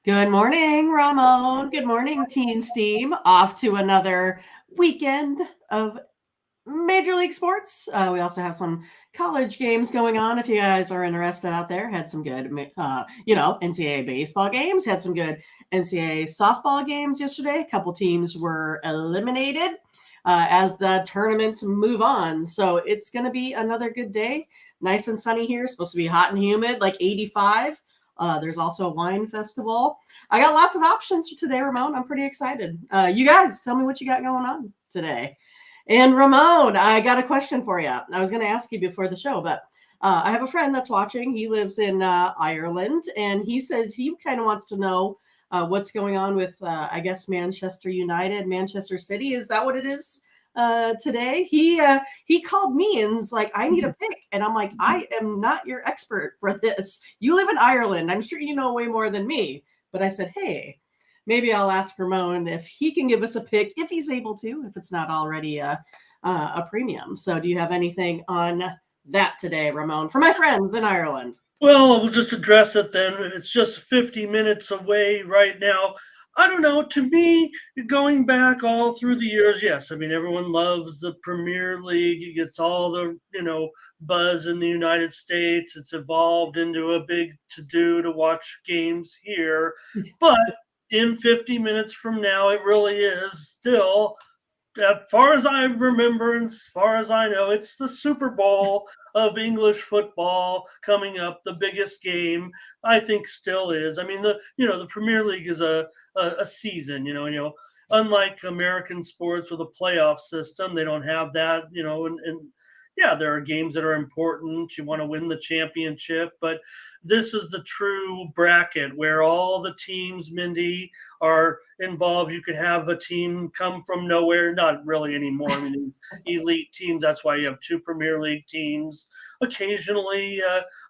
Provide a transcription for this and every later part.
Good morning, Ramon. Good morning, Teen Steam. Off to another weekend of Major League Sports. We also have some college games going on. If you guys are interested out there, had some good, NCAA baseball games. Had some good NCAA softball games yesterday. A couple teams were eliminated as the tournaments move on. So it's going to be another good day. Nice and sunny here. Supposed to be hot and humid, like 85. There's also a wine festival. I got lots of options for today, Ramon. I'm pretty excited. You guys, tell me what you got going on today. And Ramon, I got a question for you. I was going to ask you before the show, but I have a friend that's watching. He lives in Ireland, and he said he kind of wants to know what's going on with, I guess, Manchester United, Manchester City. Is that what it is today? He called me and was like, "I need a pick," and I'm like, "I am not your expert for this. You live in Ireland. I'm sure you know way more than me." But I said, "Hey, maybe I'll ask Ramon if he can give us a pick, if he's able to, if it's not already a premium." So, do you have anything on that today, Ramon, for my friends in Ireland? Well, we'll just address it then. It's just 50 minutes away right now. I don't know. To me, going back all through the years, yes. I mean, everyone loves the Premier League. It gets all the, buzz in the United States. It's evolved into a big to do to watch games here. But in 50 minutes from now, it really is still as far as I remember and as far as I know, it's the Super Bowl of English football coming up, the biggest game. I think still is. I mean, the Premier League is a season. Unlike American sports with a playoff system, they don't have that. And yeah, there are games that are important. You want to win the championship, but this is the true bracket where all the teams, Mindy, are involved. You could have a team come from nowhere, not really anymore. I mean, elite teams. That's why you have two Premier League teams. Occasionally,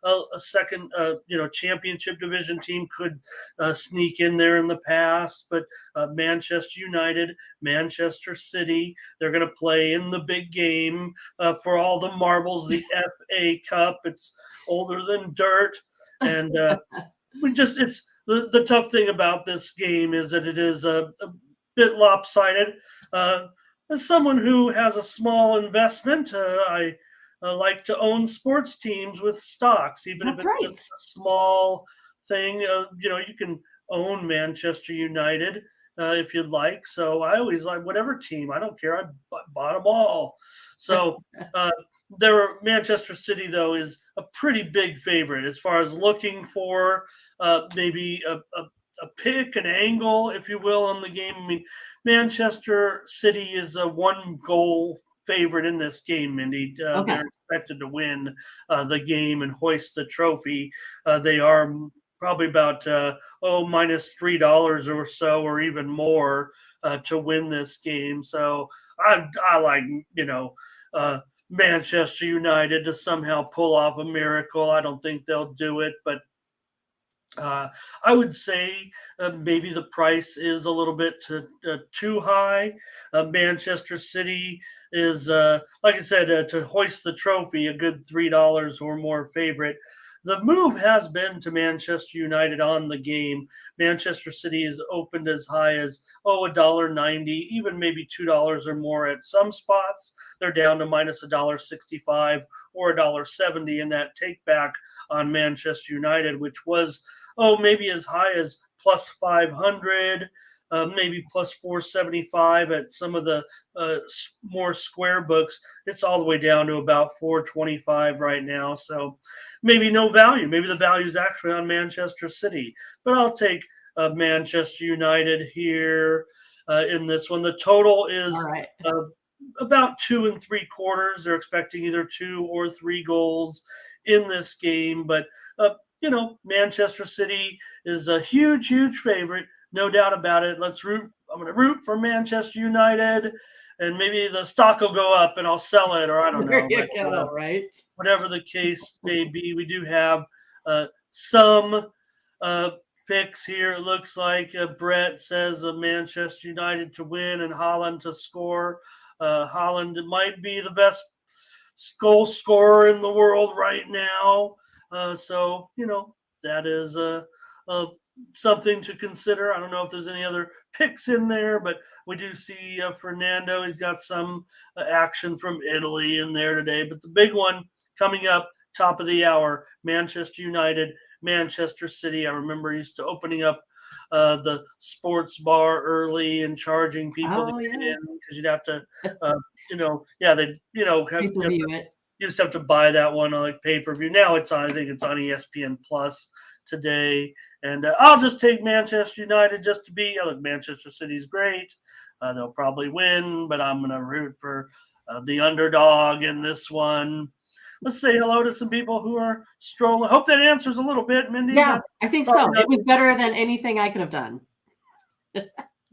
a second, championship division team could sneak in there in the past. But Manchester United, Manchester City, they're going to play in the big game for all the marbles, the FA Cup. It's older than dirt, and it's the tough thing about this game is that it is a bit lopsided. As someone who has a small investment, I like to own sports teams with stocks, even if That's it's just right. a small thing. You can own Manchester United if you'd like. So I always like whatever team. I don't care. I bought them all. So uh, Manchester City though is a pretty big favorite as far as looking for maybe a pick, an angle, if you will, on the game. I mean, Manchester City is a one goal favorite in this game, Mindy. Okay. They're expected to win the game and hoist the trophy. They are probably about minus $3 or so, or even more, to win this game. So I like uh, Manchester United to somehow pull off a miracle. I don't think they'll do it, but uh, I would say maybe the price is a little bit too high. Manchester City is, like I said, to hoist the trophy, a good $3 or more favorite. The move has been to Manchester United on the game. Manchester City is opened as high as $1.90, even maybe $2 or more at some spots. They're down to minus $1.65 or $1.70 in that take back on Manchester United, which was maybe as high as plus 500, maybe plus 475 at some of the more square books. It's all the way down to about 425 right now. So maybe no value. Maybe the value is actually on Manchester City. But I'll take Manchester United here in this one. The total All is right. about 2 3/4. They're expecting either 2 or 3 goals in this game, but Manchester City is a huge, huge favorite, no doubt about it. Let's root. I'm going to root for Manchester United, and maybe the stock will go up, and I'll sell it, or I don't There know. you But go. Right. whatever the case may be, we do have some uh, picks here. It looks like Brett says Manchester United to win and Holland to score. Holland might be the best goal scorer in the world right now. So that is a something to consider. I don't know if there's any other picks in there, but we do see Fernando. He's got some action from Italy in there today. But the big one coming up, top of the hour, Manchester United, Manchester City. I remember used to opening up the sports bar early and charging people to get in because you'd have to, Pay-per-view it. you just have to buy that one on like pay-per-view. Now I think it's on ESPN Plus today. And I'll just take Manchester United just to be. Look, Manchester City's great. They'll probably win, but I'm going to root for the underdog in this one. Let's say hello to some people who are strolling. Hope that answers a little bit, Mindy. Yeah, I think so. It was better than anything I could have done.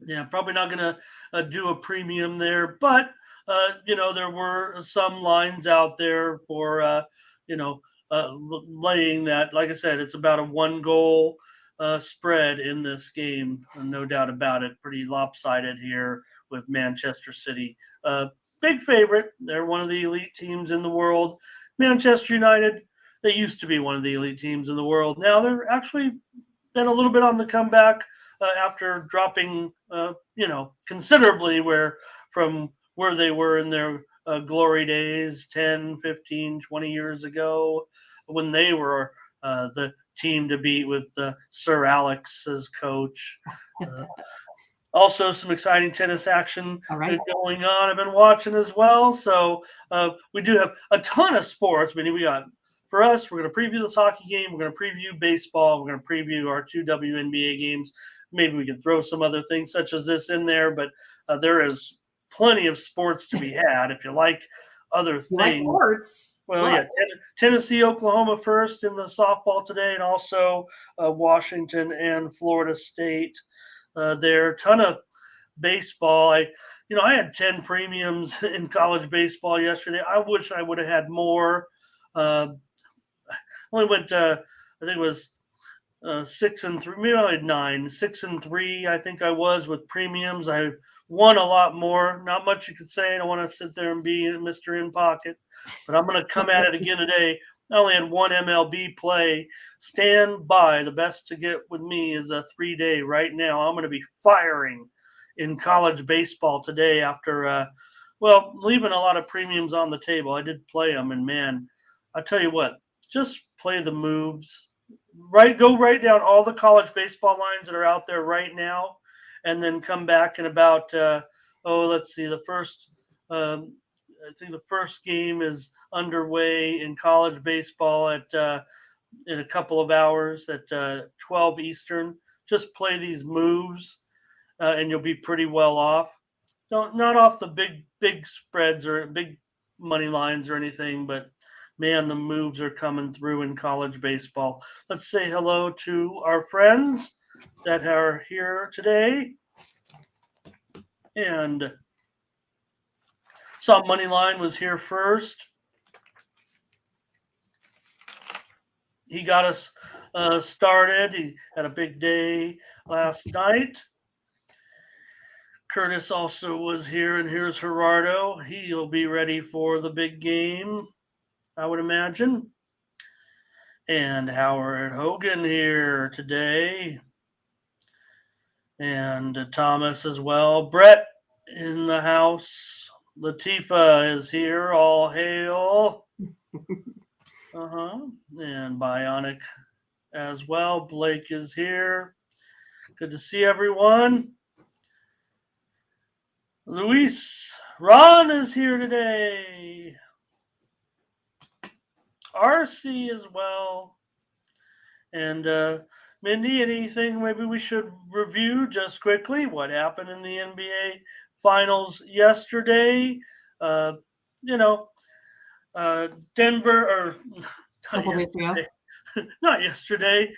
Yeah, probably not going to do a premium there, but there were some lines out there for laying that. Like I said, it's about a 1-goal spread in this game, no doubt about it. Pretty lopsided here with Manchester City. Big favorite. They're one of the elite teams in the world. Manchester United, they used to be one of the elite teams in the world. Now they're actually been a little bit on the comeback after dropping, considerably from where they were in their glory days 10, 15, 20 years ago when they were the team to beat with Sir Alex as coach. Also, some exciting tennis action going on. I've been watching as well. So we do have a ton of sports. I mean, for us, we're going to preview this hockey game. We're going to preview baseball. We're going to preview our 2 WNBA games. Maybe we can throw some other things such as this in there. But there is plenty of sports to be had if you like other things. Like sports. Well, yeah, Tennessee, Oklahoma first in the softball today, and also Washington and Florida State. There, ton of baseball. I had 10 premiums in college baseball yesterday. I wish I would have had more. Only went, I think it was 6-3. Maybe I had 9, 6-3. I think I was with premiums. I won a lot more. Not much you could say. I don't want to sit there and be Mr. In Pocket, but I'm going to come at it again today. I only had one MLB play. Stand by. The best to get with me is a 3-day right now. I'm going to be firing in college baseball today after, leaving a lot of premiums on the table. I did play them, and man, I tell you what, just play the moves. Go write down all the college baseball lines that are out there right now, and then come back in about, let's see, the first I think the first game is underway in college baseball at in a couple of hours at 12 Eastern. Just play these moves, and you'll be pretty well off. Not off the big spreads or big money lines or anything, but man, the moves are coming through in college baseball. Let's say hello to our friends that are here today. And saw Moneyline was here first. He got us started. He had a big day last night. Curtis also was here, and here's Gerardo. He'll be ready for the big game, I would imagine. And Howard Hogan here today. And Thomas as well. Brett in the house. Latifa is here. All hail. And Bionic as well. Blake is here. Good to see everyone. Luis Ron is here today. RC as well. And Mindy, anything maybe we should review just quickly? What happened in the NBA Finals yesterday? Denver, or not yesterday.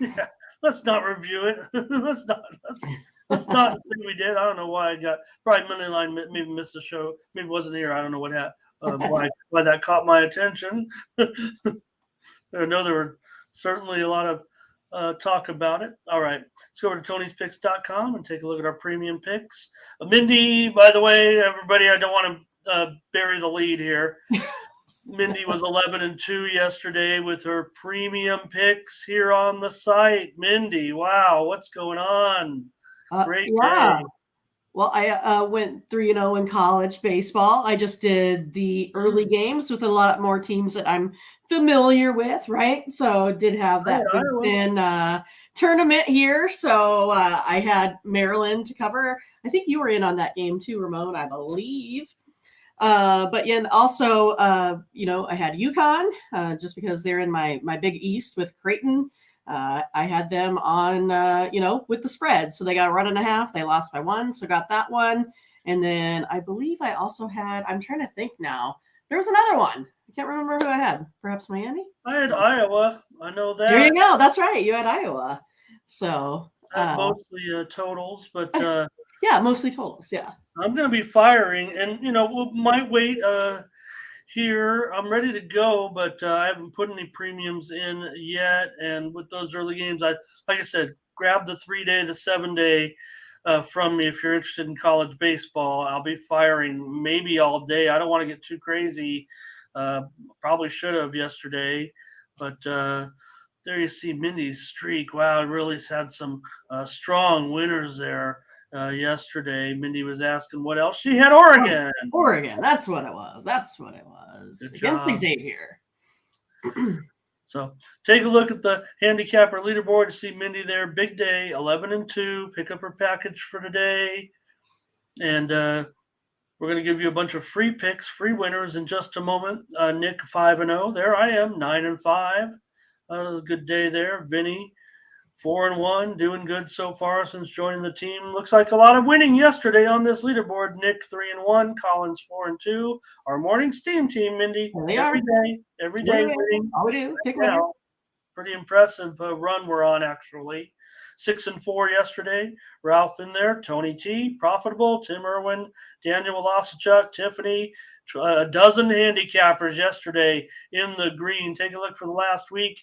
Yeah, let's not review it. let's not say we did. I don't know why I got probably Moneyline maybe missed the show. Maybe wasn't here. I don't know what happened. Why that caught my attention. I know there were certainly a lot of talk about it. All right, let's go over to Tony'sPicks.com and take a look at our premium picks. Mindy, by the way, everybody, I don't want to bury the lead here. Mindy was 11-2 yesterday with her premium picks here on the site. Mindy, wow, what's going on? Great Yeah. day. Well, I went 3-0 in college baseball. I just did the early games with a lot more teams that I'm familiar with, right? So did have Hi, that Big Iowa. Ten tournament here. So I had Maryland to cover. I think you were in on that game too, Ramon, I believe. But yeah, and also, I had UConn just because they're in my Big East with Creighton. I had them on, with the spread. So they got a run and a half. They lost by 1, so got that one. And then I believe I also had, I'm trying to think now, there was another one. I can't remember who I had. Perhaps Miami? I had Iowa. I know that. There you go. That's right. You had Iowa. So, I had mostly totals, but yeah, mostly totals. Yeah. I'm going to be firing, and we might wait here. I'm ready to go, but I haven't put any premiums in yet. And with those early games, like I said, grab the 3-day, the 7-day from me if you're interested in college baseball. I'll be firing maybe all day. I don't want to get too crazy. Probably should have yesterday, but there you see Mindy's streak. Wow, it really had some strong winners there yesterday. Mindy was asking what else. She had Oregon. Oregon. That's what it was. Good Against job. Xavier. So take a look at the handicapper leaderboard to see Mindy there. Big day, 11-2. Pick up her package for today. And we're going to give you a bunch of free picks, free winners in just a moment. Nick 5-0. There I am, 9-5. Good day there. Vinny 4-1, doing good so far since joining the team. Looks like a lot of winning yesterday on this leaderboard. Nick 3-1, Collins 4-2. Our morning steam team, Mindy. Every day winning. Oh, we do. Pick Right winner. now. Pretty impressive run we're on, actually. 6-4 yesterday. Ralph in there. Tony T, profitable. Tim Irwin, Daniel Wolasachuk, Tiffany. A dozen handicappers yesterday in the green. Take a look for the last week.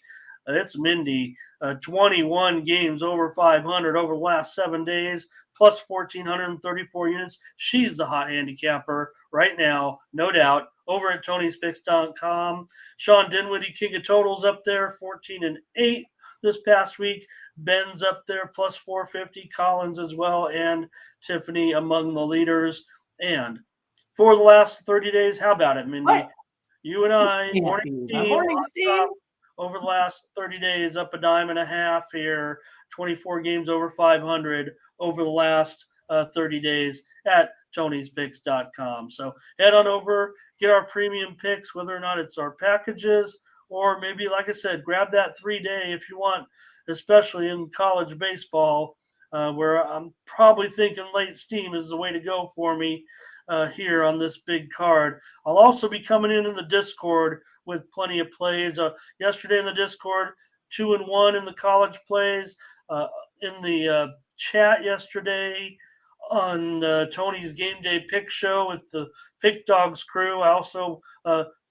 It's Mindy. 21 games over 500 over the last 7 days, plus 1,434 units. She's the hot handicapper right now, no doubt, over at Tony'sPicks.com. Sean Dinwiddie, king of totals, up there, 14-8 this past week. Ben's up there, plus 450. Collins as well, and Tiffany among the leaders. And for the last 30 days, how about it, Mindy? What? You and I, Yeah, morning team. over the last 30 days, up a dime and a half here, 24 games over 500 over the last 30 days at Tony'sPicks.com. So head on over, get our premium picks, whether or not it's our packages, or maybe, like I said, grab that 3-day if you want, especially in college baseball, where I'm probably thinking late steam is the way to go for me. Here on this big card. I'll also be coming in the Discord with plenty of plays. Yesterday in the Discord, 2-1 in the college plays. In the chat yesterday on Tony's Game Day Pick Show with the Pick Dogs crew. I also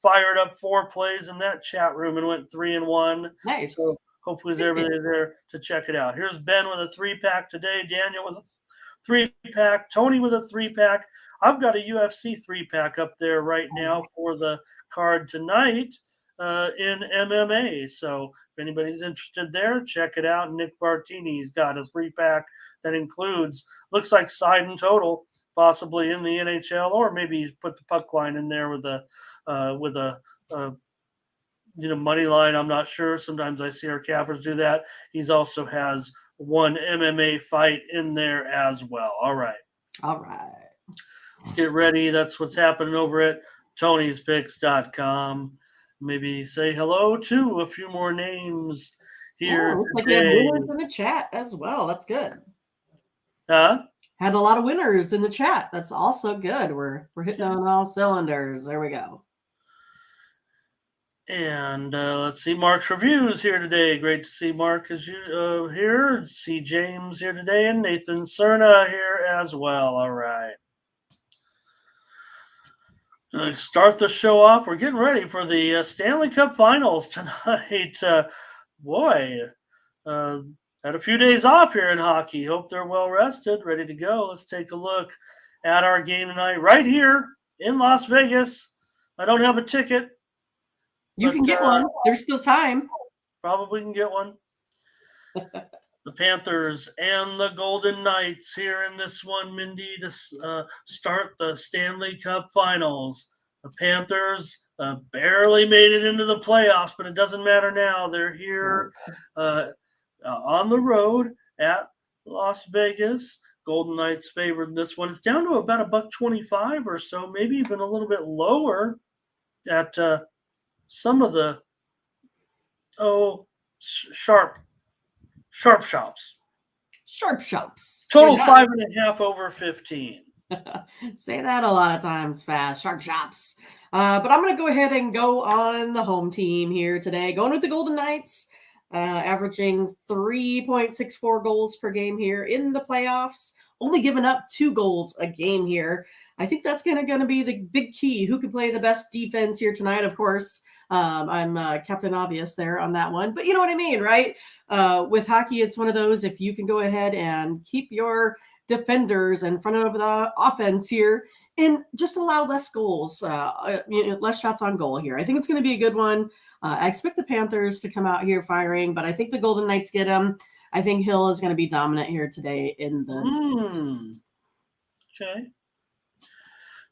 fired up 4 plays in that chat room and went 3-1. Nice. So hopefully everybody's there to check it out. Here's Ben with a 3-pack today. Daniel with a 3-pack. Tony with a 3-pack. I've got a UFC 3-pack up there right now for the card tonight in MMA. So if anybody's interested there, check it out. Nick Bartini's got a 3-pack that includes, looks like side and total, possibly in the NHL, or maybe he's put the puck line in there with a money line. I'm not sure. Sometimes I see our cappers do that. He's also has one MMA fight in there as well. All right. Let's get ready. That's what's happening over at Tony'sPicks.com. Maybe say hello to a few more names here looks today. like we had winners in the chat as well. That's good. Huh? Had a lot of winners in the chat. That's also good. We're hitting on all cylinders. There we go. And let's see, Mark's reviews here today. Great to see Mark as you here. See James here today, and Nathan Cerna here as well. All right. Start the show off. We're getting ready for the Stanley Cup Finals tonight. Had a few days off here in hockey. Hope they're well rested, ready to go. Let's take a look at our game tonight right here in Las Vegas. I don't have a ticket. You But, can get one. There's still time. Probably can get one. The Panthers and the Golden Knights here in this one, Mindy, to start the Stanley Cup Finals. The Panthers barely made it into the playoffs, but it doesn't matter now. They're here on the road at Las Vegas. Golden Knights favored this one. It's down to about $1.25 or so, maybe even a little bit lower at some of the sharp shops. Sharp shops. Total 5.5 over 15. Say that a lot of times fast. Sharp shops. But I'm going to go ahead and go on the home team here today. Going with the Golden Knights, averaging 3.64 goals per game here in the playoffs. Only giving up 2 goals a game here. I think that's going to be the big key. Who can play the best defense here tonight? Of course, I'm Captain Obvious there on that one. But you know what I mean, right? With hockey, it's one of those, if you can go ahead and keep your defenders in front of the offense here and just allow less goals, less shots on goal here. I think it's going to be a good one. I expect the Panthers to come out here firing, but I think the Golden Knights get them. I think Hill is going to be dominant here today in the Okay.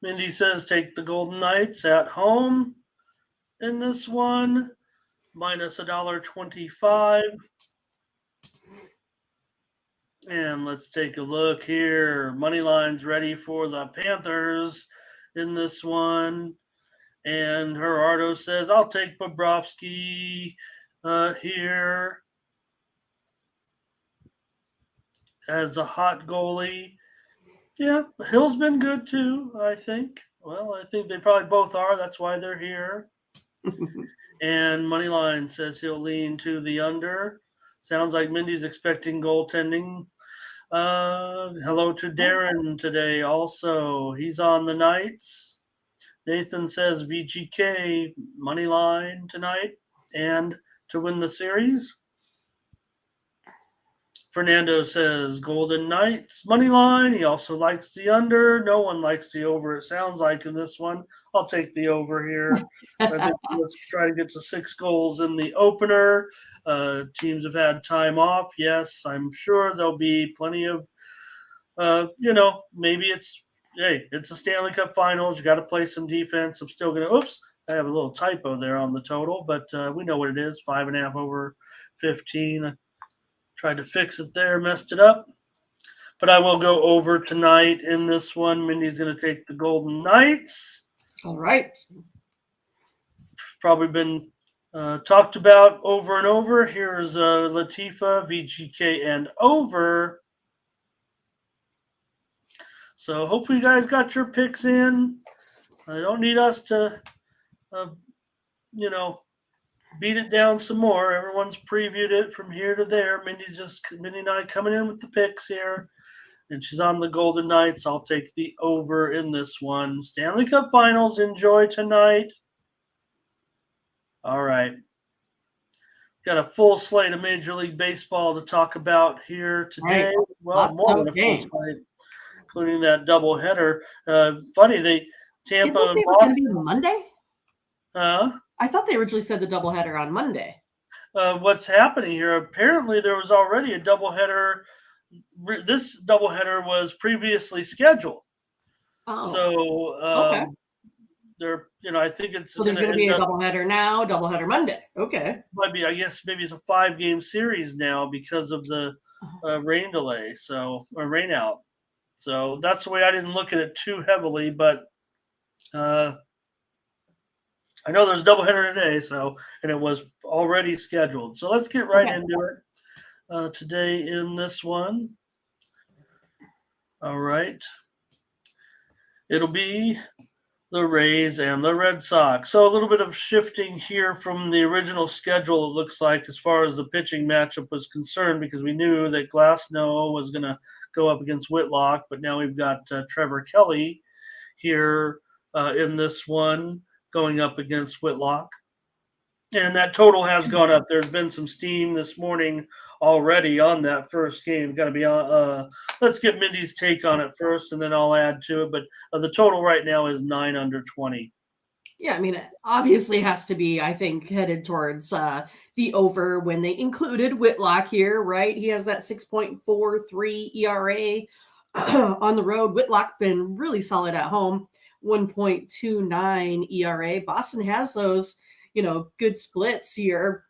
Mindy says take the Golden Knights at home in this one, minus $1.25. And let's take a look here. Money line's ready for the Panthers in this one. And Gerardo says, I'll take Bobrovsky here as a hot goalie. Yeah, Hill's been good too, I think. Well, I think they probably both are. That's why they're here. And Moneyline says he'll lean to the under. Sounds like Mindy's expecting goaltending. Hello to Darren today also. He's on the Knights. Nathan says VGK Moneyline tonight and to win the series. Fernando says Golden Knights money line. He also likes the under. No one likes the over, it sounds like, in this one. I'll take the over here. I think let's try to get to 6 goals in the opener. Teams have had time off. Yes, I'm sure there'll be plenty of, maybe it's a Stanley Cup Finals. You got to play some defense. I'm still going to, I have a little typo there on the total, but we know what it is, 5.5 over 15. Tried to fix it there, messed it up. But I will go over tonight in this one. Mindy's going to take the Golden Knights. All right. Probably been talked about over and over. Here's Latifa, VGK, and over. So hopefully you guys got your picks in. I don't need us to, beat it down some more. Everyone's previewed it from here to there. Mindy and I coming in with the picks here. And she's on the Golden Knights. I'll take the over in this one. Stanley Cup Finals. Enjoy tonight. All right. Got a full slate of Major League Baseball to talk about here today. Right. Well, more than a full slate, including that doubleheader. Funny, Tampa and Boston. Going to be Monday? I thought they originally said the doubleheader on Monday. What's happening here? Apparently, there was already a doubleheader. This doubleheader was previously scheduled. Oh. So, okay. I think it's. So there's going to be a doubleheader now, doubleheader Monday. Okay. Might be. I guess maybe it's a 5-game series now because of the rain delay. Or rain out. So that's the way I didn't look at it too heavily, but. I know there's a doubleheader today, and it was already scheduled. So let's get right into it today in this one. All right. It'll be the Rays and the Red Sox. So a little bit of shifting here from the original schedule, it looks like, as far as the pitching matchup was concerned, because we knew that Glasnow was going to go up against Whitlock, but now we've got Trevor Kelly here in this one, going up against Whitlock. And that total has gone up. There's been some steam this morning already on that first game. Got to be on. Let's get Mindy's take on it first, and then I'll add to it. But the total right now is 9 under 20. Yeah, I mean, it obviously has to be, I think, headed towards the over when they included Whitlock here, right? He has that 6.43 ERA on the road. Whitlock been really solid at home, 1.29 ERA. Boston has those, good splits here.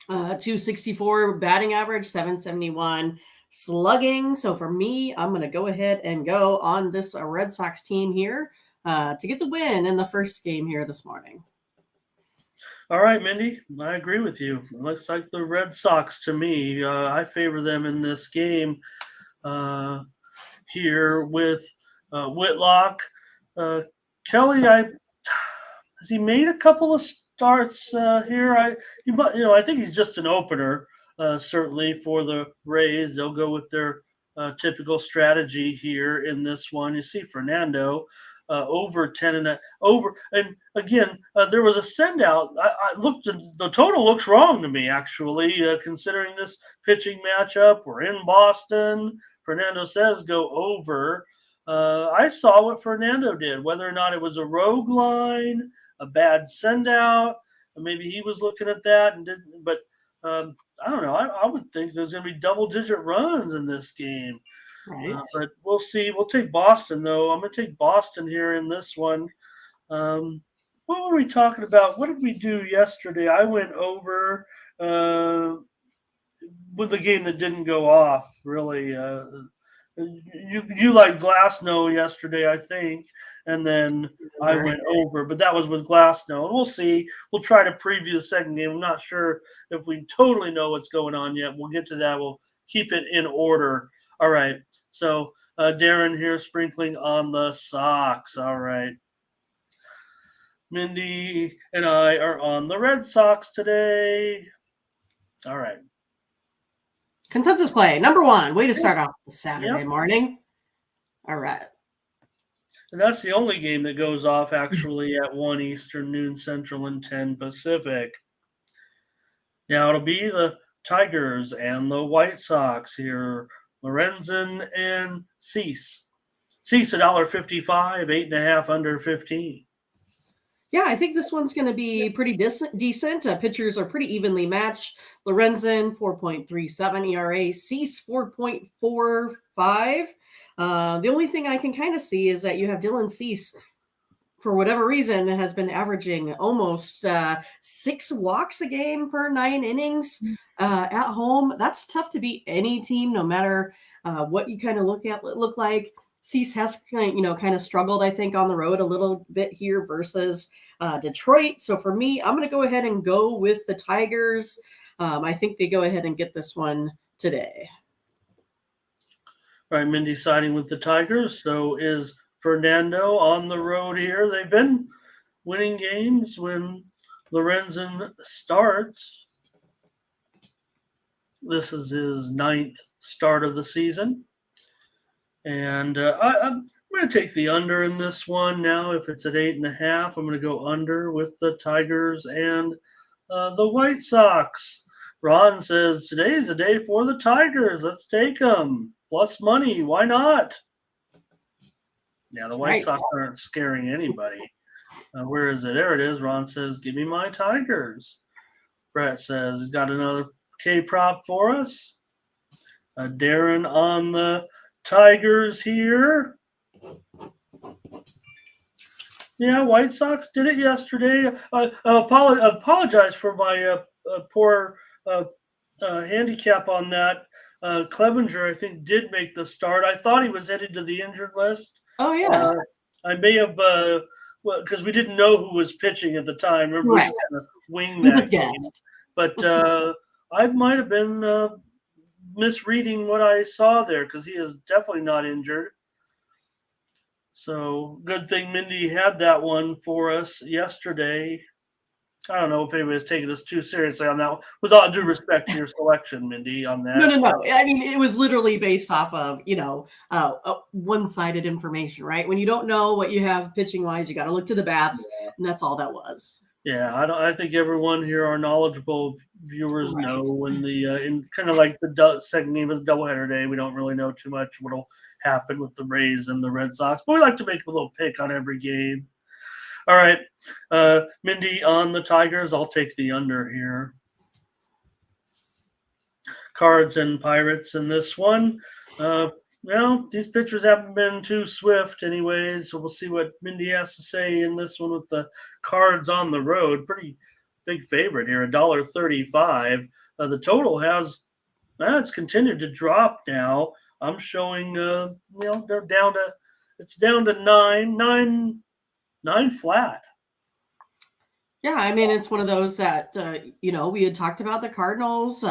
264 batting average, 771 slugging. So for me, I'm going to go ahead and go on this Red Sox team here to get the win in the first game here this morning. All right, Mindy, I agree with you. Looks like the Red Sox to me. I favor them in this game here with Whitlock. Kelly, has he made a couple of starts here? I think he's just an opener. Certainly for the Rays, they'll go with their typical strategy here in this one. You see Fernando over 10 and over, and again there was a send out. I looked at the total, looks wrong to me actually, considering this pitching matchup. We're in Boston. Fernando says go over. I saw what Fernando did, whether or not it was a rogue line, a bad send out. Maybe he was looking at that and didn't, but I don't know. I would think there's going to be double-digit runs in this game. Right. But we'll see. We'll take Boston, though. I'm going to take Boston here in this one. What were we talking about? What did we do yesterday? I went over with the game that didn't go off, really. You like Glasnow yesterday, I think, and then I went over, but that was with Glasnow. And we'll see. We'll try to preview the second game. I'm not sure if we totally know what's going on yet. We'll get to that. We'll keep it in order. All right. So Darren here sprinkling on the Sox. All right. Mindy and I are on the Red Sox today. All right. Consensus play number one. Way to start off the Saturday morning. All right. And that's the only game that goes off actually at 1 Eastern, noon Central, and 10 Pacific. Now it'll be the Tigers and the White Sox here. Lorenzen and Cease. Cease $1.55, 8.5 under 15. Yeah, I think this one's going to be pretty decent. Pitchers are pretty evenly matched. Lorenzen, 4.37 ERA. Cease, 4.45. The only thing I can kind of see is that you have Dylan Cease, for whatever reason, has been averaging almost 6 walks a game per 9 innings at home. That's tough to beat any team, no matter what you kind of look like. Cease has kind of struggled, I think, on the road a little bit here versus Detroit. So for me, I'm going to go ahead and go with the Tigers. I think they go ahead and get this one today. All right, Mindy siding with the Tigers. So is Fernando on the road here. They've been winning games when Lorenzen starts. This is his 9th start of the season. And I'm going to take the under in this one now. If it's at 8.5, I'm going to go under with the Tigers and the White Sox. Ron says, today's a day for the Tigers. Let's take them. Plus money. Why not? Yeah, the White Sox aren't scaring anybody. Where is it? There it is. Ron says, give me my Tigers. Brett says he's got another K-prop for us. Darren on the Tigers here. Yeah, White Sox did it yesterday. I apologize for my poor handicap on that. Clevenger, I think, did make the start. I thought he was headed to the injured list. Oh, yeah. I may have, because we didn't know who was pitching at the time. Remember, we kind of winged that game. But I might have been misreading what I saw there, because he is definitely not injured. So good thing Mindy had that one for us yesterday. I don't know if anybody's taking us too seriously on that one. With all due respect to your selection, Mindy, on that. No. I mean, it was literally based off of, one-sided information, right? When you don't know what you have pitching-wise, you got to look to the bats, and that's all that was. Yeah, I think everyone here, our knowledgeable viewers, know when in kind of like the second game is doubleheader day. We don't really know too much what'll happen with the Rays and the Red Sox, but we like to make a little pick on every game. All right. Mindy on the Tigers. I'll take the under here. Cards and Pirates in this one. Well, these pitchers haven't been too swift, anyways. So we'll see what Mindy has to say in this one with the Cards on the road. Pretty big favorite here, $1.35. The total has it's continued to drop now. I'm showing, they're down to it's down to nine flat. Yeah, I mean, it's one of those that, we had talked about the Cardinals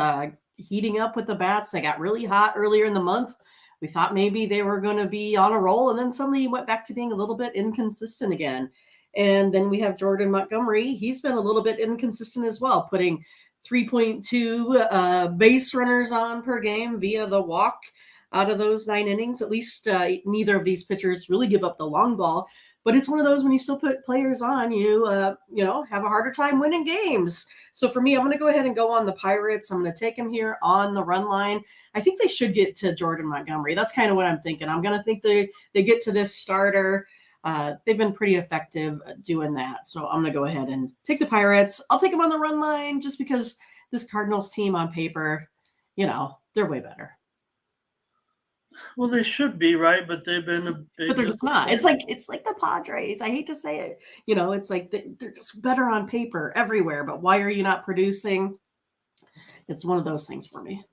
heating up with the bats. They got really hot earlier in the month. We thought maybe they were going to be on a roll, and then suddenly went back to being a little bit inconsistent again. And then we have Jordan Montgomery. He's been a little bit inconsistent as well, putting 3.2 base runners on per game via the walk out of those 9 innings. At least neither of these pitchers really give up the long ball. But it's one of those when you still put players on, you have a harder time winning games. So for me, I'm going to go ahead and go on the Pirates. I'm going to take them here on the run line. I think they should get to Jordan Montgomery. That's kind of what I'm thinking. I'm going to think they get to this starter. They've been pretty effective doing that. So I'm going to go ahead and take the Pirates. I'll take them on the run line just because this Cardinals team on paper, they're way better. Well, they should be, right? But they've been a big. But they're just not. It's like the Padres. I hate to say it. It's like they're just better on paper everywhere. But why are you not producing? It's one of those things for me.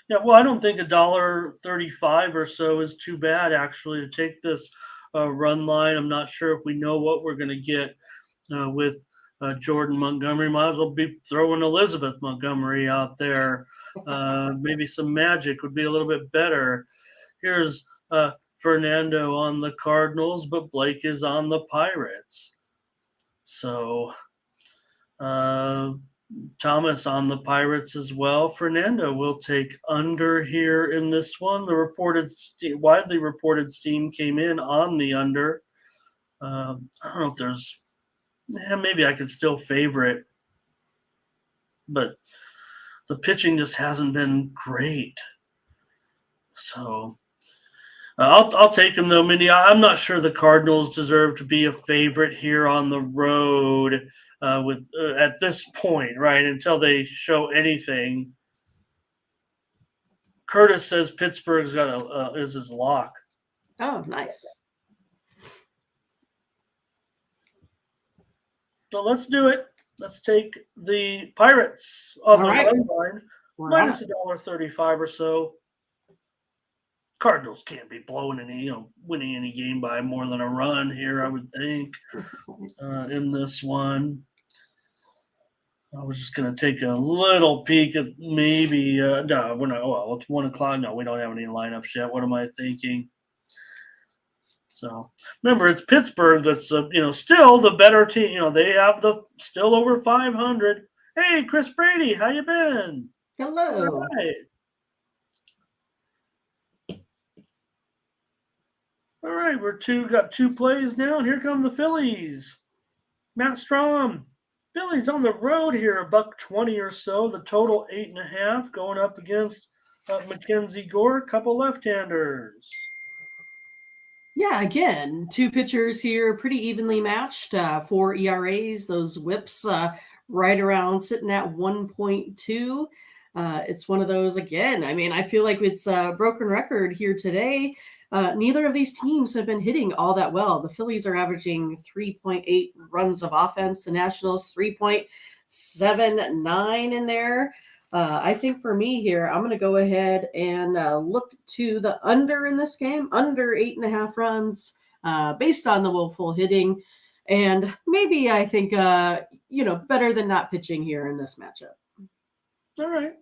Yeah, well, I don't think $1.35 or so is too bad actually to take this run line. I'm not sure if we know what we're going to get with Jordan Montgomery. Might as well be throwing Elizabeth Montgomery out there. Maybe some magic would be a little bit better. Here's Fernando on the Cardinals, but Blake is on the Pirates. So Thomas on the Pirates as well. Fernando will take under here in this one. The widely reported steam came in on the under. I don't know if there's maybe I could still favor it, but the pitching just hasn't been great. So I'll take him though, Mindy. I'm not sure the Cardinals deserve to be a favorite here on the road at this point, right? Until they show anything. Curtis says Pittsburgh's got is his lock. Oh, nice. So let's do it. Let's take the Pirates on the run line, minus $1.35 or so. Cardinals can't be winning any game by more than a run here, I would think, in this one. I was just going to take a little peek at maybe no, we're not. Well, it's 1:00. No, we don't have any lineups yet. What am I thinking? So remember, it's Pittsburgh that's still the better team. They have still over 500. Hey, Chris Brady, how you been? Hello. All right. All right, got 2 plays now, and here come the Phillies. Matt Strom, Phillies on the road here, $1.20 or so. The total 8.5, going up against Mackenzie Gore, a couple left-handers. Yeah, again, 2 pitchers here, pretty evenly matched. 4 ERAs, those whips right around sitting at 1.2. It's one of those again. I mean, I feel like it's a broken record here today. Neither of these teams have been hitting all that well. The Phillies are averaging 3.8 runs of offense. The Nationals 3.79 in there. I think for me here, I'm going to go ahead and look to the under in this game, under 8.5 runs, based on the willful hitting. And maybe I think, better than not pitching here in this matchup. All right.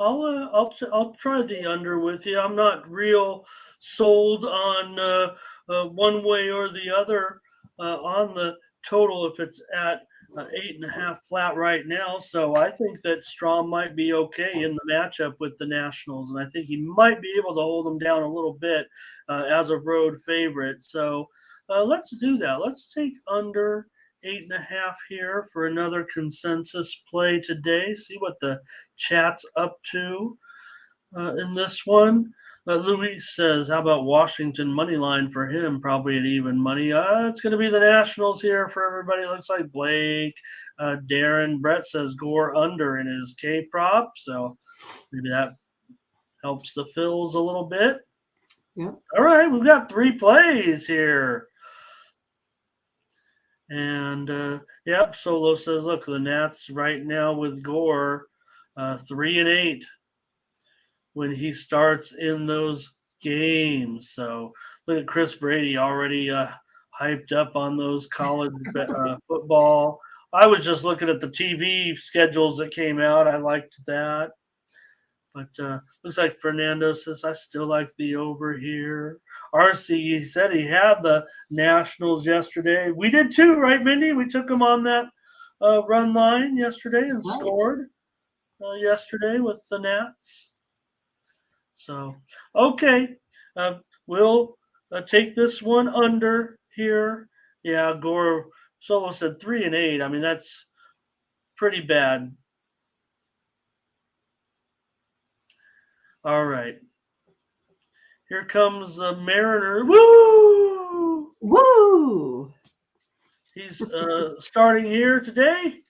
I'll try the under with you. I'm not real sold on one way or the other on the total if it's at 8.5 flat right now. So I think that Strom might be okay in the matchup with the Nationals, and I think he might be able to hold them down a little bit as a road favorite. So let's do that. Let's take under 8.5 here for another consensus play today. See what the chat's up to in this one. Luis says, how about Washington money line for him? Probably at even money. It's going to be the Nationals here for everybody. It looks like Blake, Darren. Brett says Gore under in his K prop. So maybe that helps the fills a little bit. Yep. All right, we've got 3 plays here. And yep, Solo says, look, the Nats right now with Gore, 3-8 when he starts in those games. So look at Chris Brady already hyped up on those college football. I was just looking at the TV schedules that came out. I liked that. But looks like Fernando says, I still like the over here. RC, he said he had the Nationals yesterday. We did too, right, Mindy? We took them on that run line yesterday and scored yesterday with the Nats. So, okay. We'll take this one under here. Yeah, Gore Solo said 3-8. I mean, that's pretty bad. All right. Here comes the Mariner. Woo! Woo! He's starting here today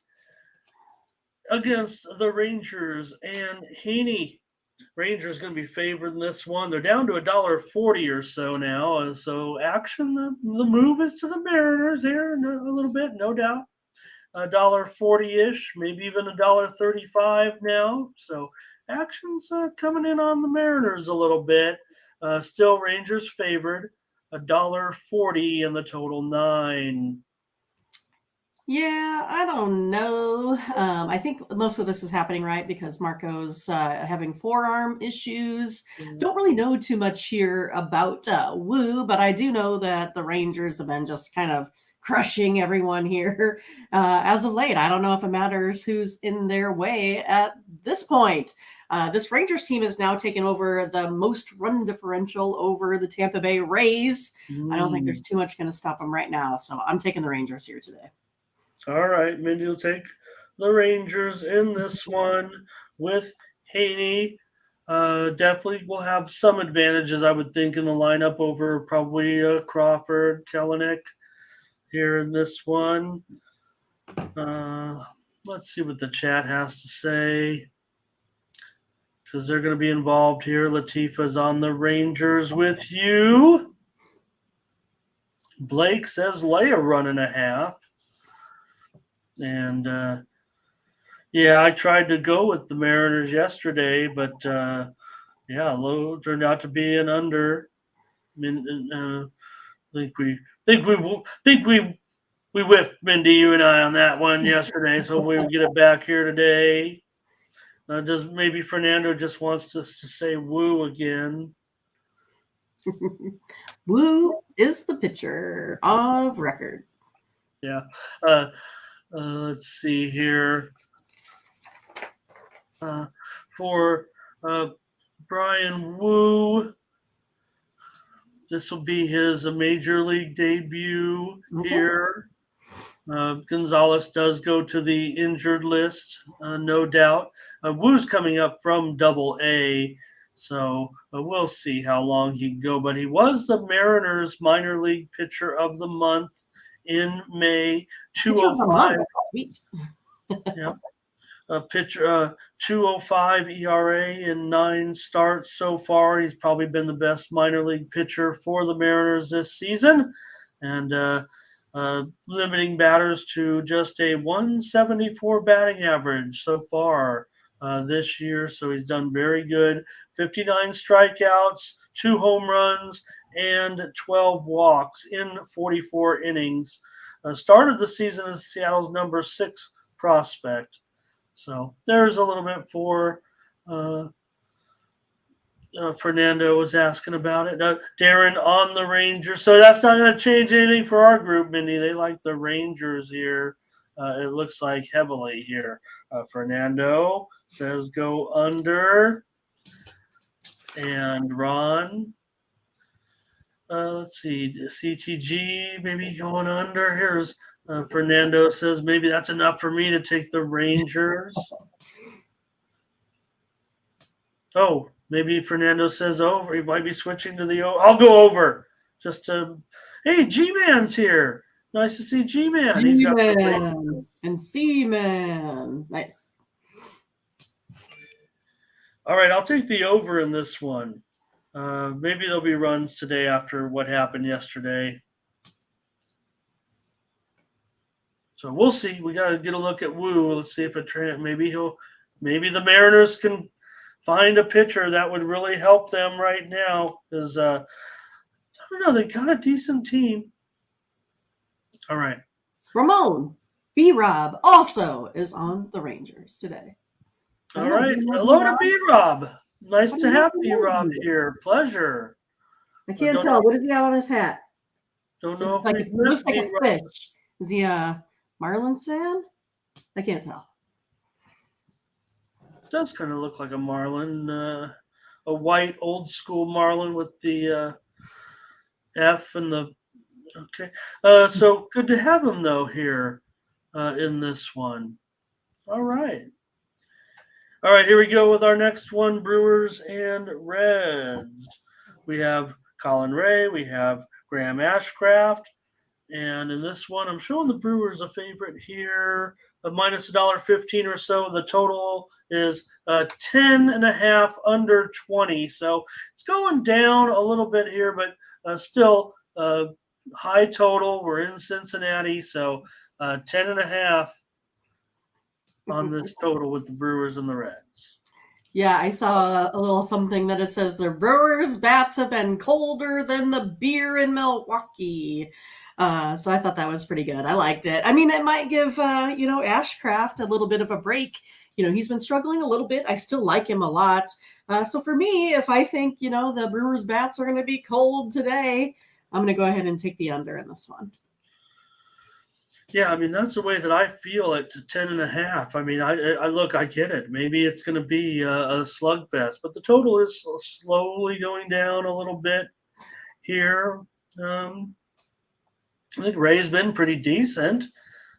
against the Rangers and Haney. Rangers going to be favored in this one. They're down to $1.40 or so now. So action, the move is to the Mariners here a little bit, no doubt. $1.40-ish, maybe even $1.35 now. So action's coming in on the Mariners a little bit. Still Rangers favored, $1.40 in the total 9. Yeah, I don't know. I think most of this is happening right because Marco's having forearm issues. Don't really know too much here about Woo, but I do know that the Rangers have been just kind of crushing everyone here as of late. I don't know if it matters who's in their way at this point. This Rangers team has now taken over the most run differential over the Tampa Bay Rays. I don't think there's too much going to stop them right now. So I'm taking the Rangers here today. All right, Mindy will take the Rangers in this one with Haney. Definitely will have some advantages, I would think, in the lineup over probably Crawford, Kelenic here in this one. Let's see what the chat has to say because they're going to be involved here. Latifah's on the Rangers with you. Blake says lay a run and a half. And yeah, I tried to go with the Mariners yesterday, but yeah, low turned out to be an under. Think we whiffed, Mindy, you and I on that one yesterday, so we'll get it back here today. Does maybe Fernando just wants us to say woo again? Woo is the pitcher of record. Yeah. Let's see here. For Brian Woo, this will be his major league debut here. Gonzalez does go to the injured list, no doubt. Woo's coming up from Double-A, so we'll see how long he can go. But he was the Mariners minor league pitcher of the month in May. 205. Sweet. Yeah. Pitcher 205 ERA in 9 starts so far. He's probably been the best minor league pitcher for the Mariners this season, and limiting batters to just a 174 batting average so far this year. So he's done very good. 59 strikeouts, 2 home runs, and 12 walks in 44 innings. Started the season as Seattle's number 6 prospect. So there's a little bit for Fernando was asking about it. Darren on the Rangers. So that's not going to change anything for our group, Mindy. They like the Rangers here. It looks like heavily here. Fernando says go under. And Ron. Let's see. CTG maybe going under. Here's Fernando says maybe that's enough for me to take the Rangers. Oh, Maybe Fernando says over. He might be switching to the over. I'll go over. Just to, hey, G-Man's here. Nice to see G-Man. He's got the G-Man and C-Man. Nice. All right, I'll take the over in this one. Maybe there'll be runs today after what happened yesterday. So we'll see. We got to get a look at Wu. Let's see if maybe the Mariners can find a pitcher that would really help them right now. Because I don't know, they got a decent team. All right. Ramon B-Rob also is on the Rangers today. All right. Hello to B-Rob. Nice to have B-Rob here. Pleasure. I can't tell. What does he have on his hat? Don't know if it looks like a fish. Is he a Marlins fan? I can't tell. It does kind of look like a Marlin. A white old school Marlin with the F and the okay. So good to have him though here in this one. All right. All right, here we go with our next one, Brewers and Reds. We have Colin Ray, we have Graham Ashcraft, and in this one, I'm showing the Brewers a favorite here, minus $1.15 or so. The total is 10.5 under 20, so it's going down a little bit here, but still high total. We're in Cincinnati, so 10.5 on this total with the Brewers and the Reds. Yeah, I saw a little something that it says the Brewers' bats have been colder than the beer in Milwaukee. So I thought that was pretty good. I liked it. I mean, it might give, Ashcraft a little bit of a break. He's been struggling a little bit. I still like him a lot. So for me, if I think, the Brewers' bats are going to be cold today, I'm going to go ahead and take the under in this one. Yeah, I mean, that's the way that I feel at 10.5. I mean, I get it. Maybe it's going to be a slugfest, but the total is slowly going down a little bit here. I think Ray's been pretty decent.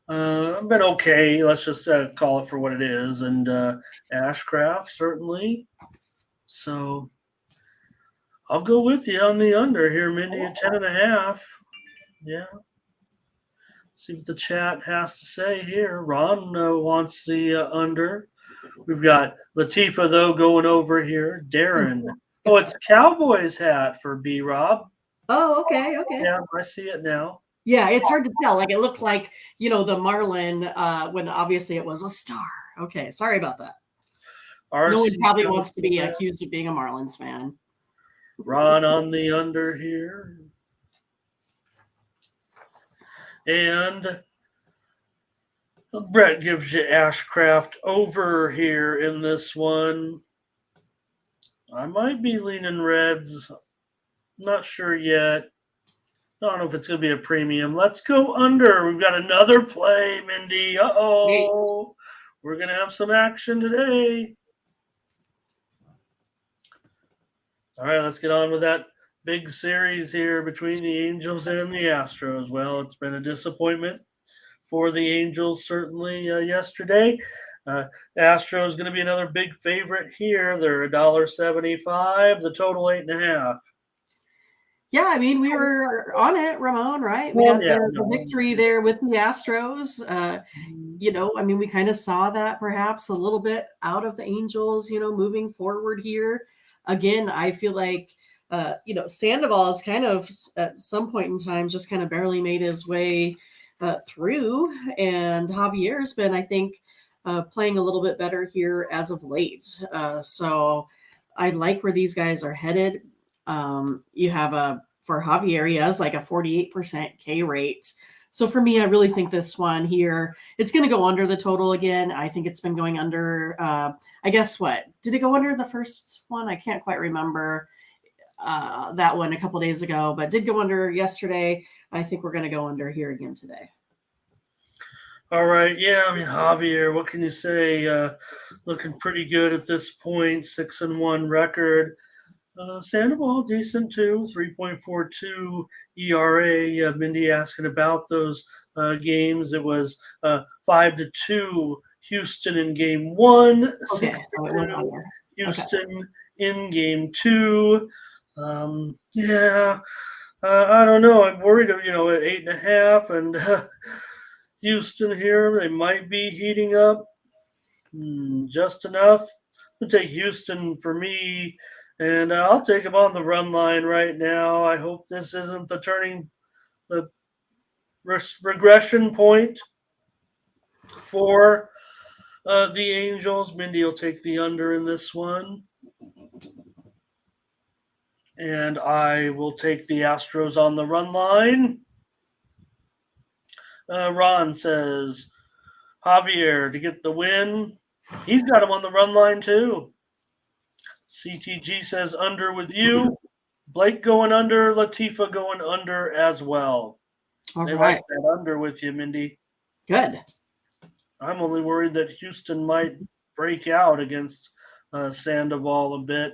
Been okay. Let's just call it for what it is. And Ashcraft, certainly. So I'll go with you on the under here, Mindy, at 10.5. Yeah. See what the chat has to say here. Ron wants the under. We've got Latifa, though, going over here. Darren. Oh, it's a Cowboys hat for B-Rob. Oh, okay. Yeah, I see it now. Yeah, it's hard to tell. Like, it looked like, the Marlin when obviously it was a star. Okay, sorry about that. No one probably wants to be accused of being a Marlins fan. Ron on the under here. And Brett gives you Ashcraft over here in this one. I might be leaning Reds. Not sure yet. I don't know if it's going to be a premium. Let's go under. We've got another play, Mindy. Uh-oh. We're going to have some action today. All right, let's get on with that big series here between the Angels and the Astros. Well, it's been a disappointment for the Angels, certainly yesterday. Astros going to be another big favorite here. They're $1.75. The total 8.5. Yeah, I mean, we were on it, Ramon, right? We got the victory there with the Astros. I mean, we kind of saw that perhaps a little bit out of the Angels, moving forward here. Again, I feel like Sandoval is kind of at some point in time just kind of barely made his way through, and Javier's been, I think, playing a little bit better here as of late. So I like where these guys are headed. You have for Javier, he has like a 48% K rate. So for me, I really think this one here, it's going to go under the total again. I think it's been going under, I guess what? Did it go under the first one? I can't quite remember that one a couple days ago, but did go under yesterday. I think we're going to go under here again today. All right. Yeah, I mean, Javier, what can you say? Looking pretty good at this point, 6-1 record. Sandoval, decent too, 3.42 ERA. Mindy asking about those games. It was 5-2 Houston in game one, Okay, 6-2 Houston in game 2. Yeah, I don't know. I'm worried, at 8.5, and Houston here, they might be heating up just enough. I'll take Houston for me, and I'll take them on the run line right now. I hope this isn't the regression point for the Angels. Mindy will take the under in this one. And I will take the Astros on the run line. Ron says Javier to get the win. He's got him on the run line too. CTG says under with you. Blake going under. Latifa going under as well. All they right. like that under with you, Mindy. Good. I'm only worried that Houston might break out against Sandoval a bit.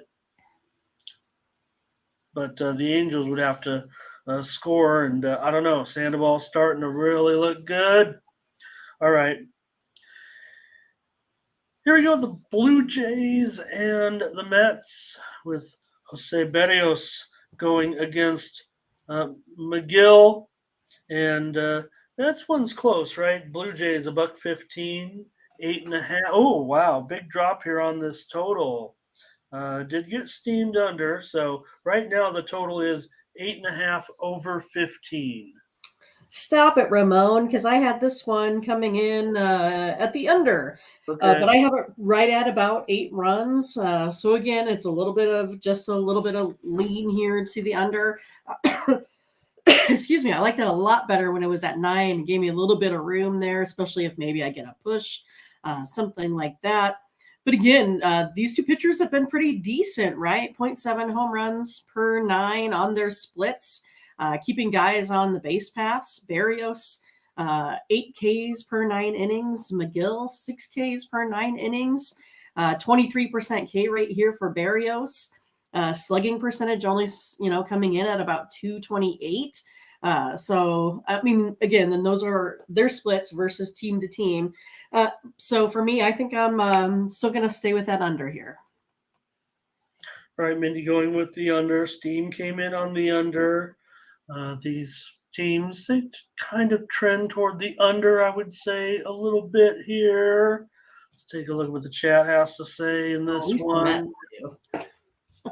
But the Angels would have to score, and I don't know. Sandoval's starting to really look good. All right. Here we go, the Blue Jays and the Mets with Jose Berrios going against McGill. And that one's close, right? Blue Jays $1.15, 8.5. Oh, wow. Big drop here on this total. Did get steamed under. So right now the total is 8.5 over 15. Stop it, Ramon, because I had this one coming in at the under. Okay. But I have it right at about 8 runs. So again, it's a little bit of lean here to the under. Excuse me. I like that a lot better when it was at 9. It gave me a little bit of room there, especially if maybe I get a push, something like that. But again, these two pitchers have been pretty decent, right? 0.7 home runs per 9 on their splits, keeping guys on the base paths. Berrios, 8 Ks per 9 innings. McGill, 6 Ks per 9 innings. 23% K rate here for Berrios. Slugging percentage only, coming in at about 228. So, I mean, again, then those are their splits versus team to team. So for me, I think I'm still going to stay with that under here. All right, Mindy going with the under. Steam came in on the under. These teams, they kind of trend toward the under, I would say, a little bit here. Let's take a look at what the chat has to say in this one.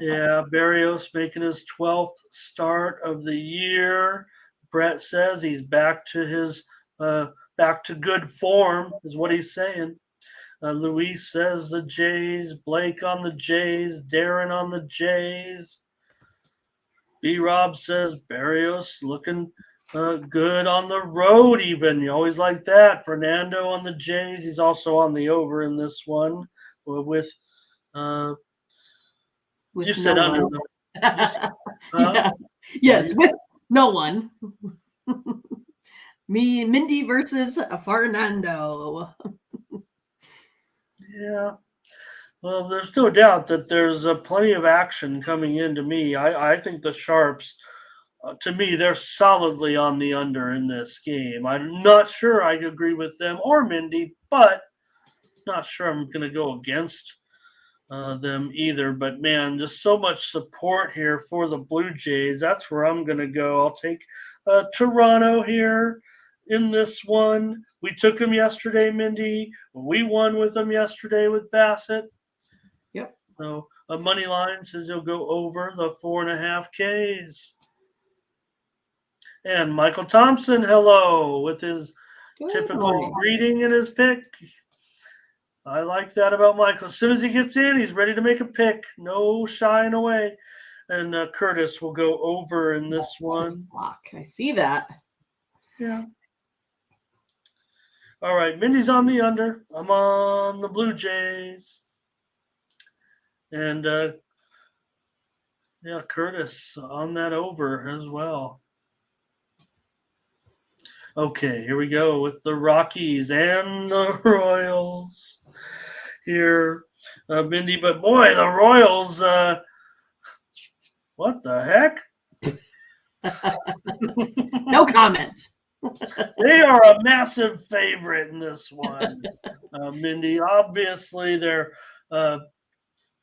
Yeah, Berrios making his 12th start of the year. Brett says he's back to good form, is what he's saying. Luis says the Jays. Blake on the Jays. Darren on the Jays. B-Rob says Berrios looking good on the road even. You always like that. Fernando on the Jays. He's also on the over in this one with you said no under. Yeah. Yes, with no one. Mindy versus Fernando. Yeah. Well, there's no doubt that there's plenty of action coming into me. I think the Sharps, to me, they're solidly on the under in this game. I'm not sure I agree with them or Mindy, but not sure I'm going to go against them either. But, man, just so much support here for the Blue Jays. That's where I'm going to go. I'll take Toronto here in this one. We took them yesterday, Mindy. We won with them yesterday with Bassett. Yep. So a money line says he'll go over the 4.5 Ks. And Michael Thompson, hello, with his typical greeting in his pick. I like that about Michael. As soon as he gets in, he's ready to make a pick. No shying away. And Curtis will go over in this one. I see that. Yeah. All right, Mindy's on the under. I'm on the Blue Jays. And, Curtis on that over as well. Okay, here we go with the Rockies and the Royals. Here, Mindy, but boy, the Royals, what the heck? No comment. They are a massive favorite in this one, Mindy. Obviously, they're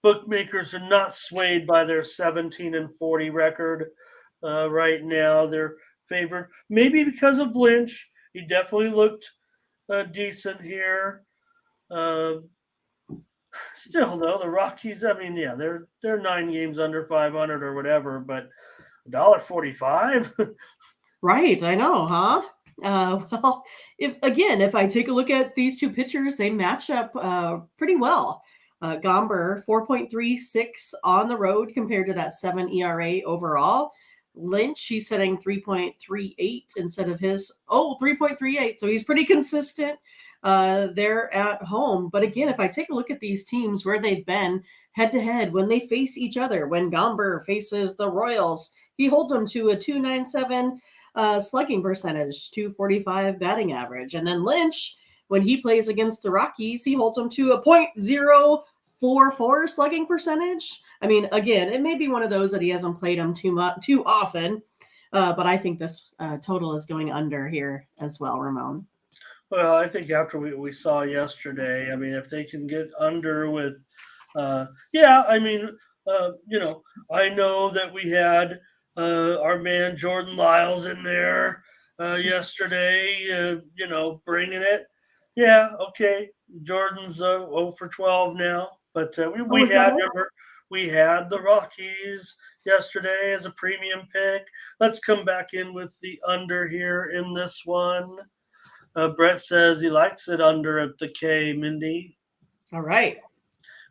bookmakers are not swayed by their 17-40 record right now. They're favored, maybe because of Lynch. He definitely looked decent here. Still, though, the Rockies. I mean, yeah, they're 9 games under 500 or whatever, but $1.45. Right, I know, huh? Well, if I take a look at these two pitchers, they match up pretty well. Gomber 4.36 on the road compared to that 7 ERA overall. Lynch, he's setting 3.38 instead of his 3.38. So he's pretty consistent there at home. But again, if I take a look at these teams where they've been head to head when they face each other, when Gomber faces the Royals, he holds them to a 2.97 slugging percentage, 245 batting average. And then Lynch, when he plays against the Rockies, he holds them to a .044 slugging percentage. I mean, again, it may be one of those that he hasn't played them too often, but I think this total is going under here as well, Ramon. Well, I think after we saw yesterday, I mean, if they can get under with, I know that we had our man Jordan Lyles in there yesterday, bringing it. Yeah, okay. Jordan's 0 for 12 now, but we had the Rockies yesterday as a premium pick. Let's come back in with the under here in this one. Brett says he likes it under at the K, Mindy. All right.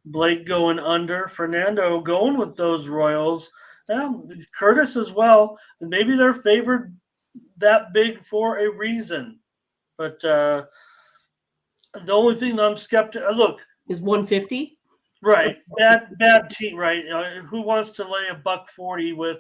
Blake going under. Fernando going with those Royals. Curtis as well. Maybe they're favored that big for a reason. But the only thing that I'm skeptical look is 150. Right. Bad team, right? Who wants to lay $1.40 with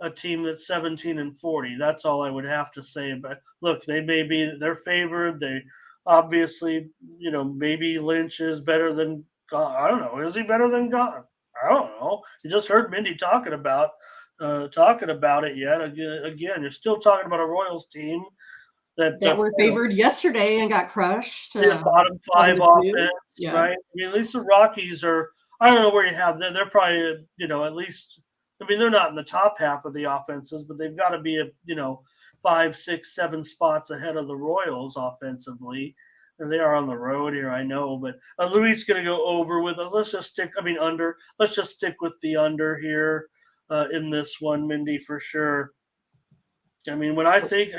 a team that's 17-40? That's all I would have to say. But look, they're favored. They obviously, maybe Lynch is better than God. I don't know. Is he better than God? I don't know. You just heard Mindy talking about it yet. Again, you're still talking about a Royals team that were favored yesterday and got crushed. Bottom 5 offense, yeah. Right? I mean, at least the Rockies are. I don't know where you have them. They're probably, at least. I mean, they're not in the top half of the offenses, but they've got to be 5, 6, 7 spots ahead of the Royals offensively. And they are on the road here, I know. But Luis going to go over with us. Under. Let's just stick with the under here in this one, Mindy, for sure. I mean, when I think,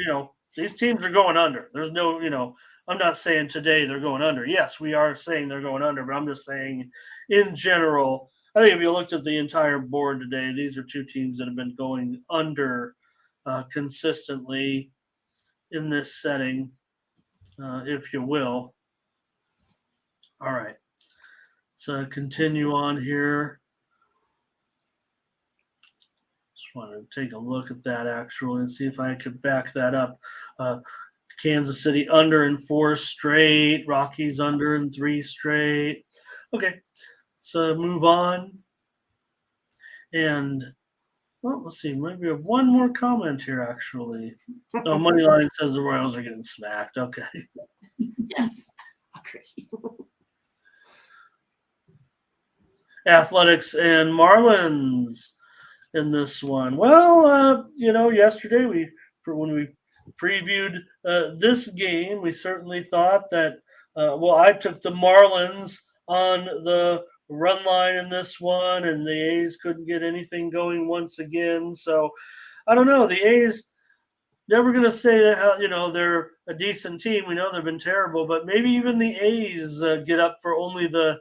these teams are going under. There's no, I'm not saying today they're going under. Yes, we are saying they're going under, but I'm just saying in general, I think if you looked at the entire board today, these are two teams that have been going under consistently in this setting, if you will. All right. So continue on here. Just want to take a look at that actually and see if I could back that up. Kansas City under in 4 straight. Rockies under in 3 straight. Okay. So move on. And let's see. Maybe we have one more comment here, actually. Oh, Moneyline says the Royals are getting smacked. Okay. Yes. Okay. Athletics and Marlins in this one. Well, yesterday when we previewed this game, we certainly thought that. I took the Marlins on the run line in this one, and the A's couldn't get anything going once again. So I don't know. The A's never going to say that they're a decent team. We know they've been terrible, but maybe even the A's get up for only the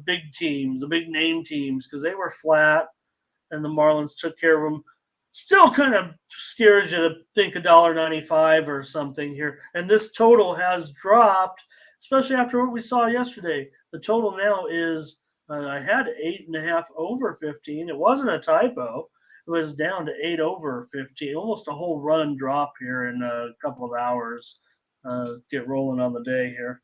big teams, the big name teams, because they were flat, and the Marlins took care of them. Still kind of scares you to think $1.95 or something here. And this total has dropped, especially after what we saw yesterday. The total now is I had 8.5 over 15. It wasn't a typo. It was down to 8 over 15. Almost a whole run drop here in a couple of hours. Get rolling on the day here.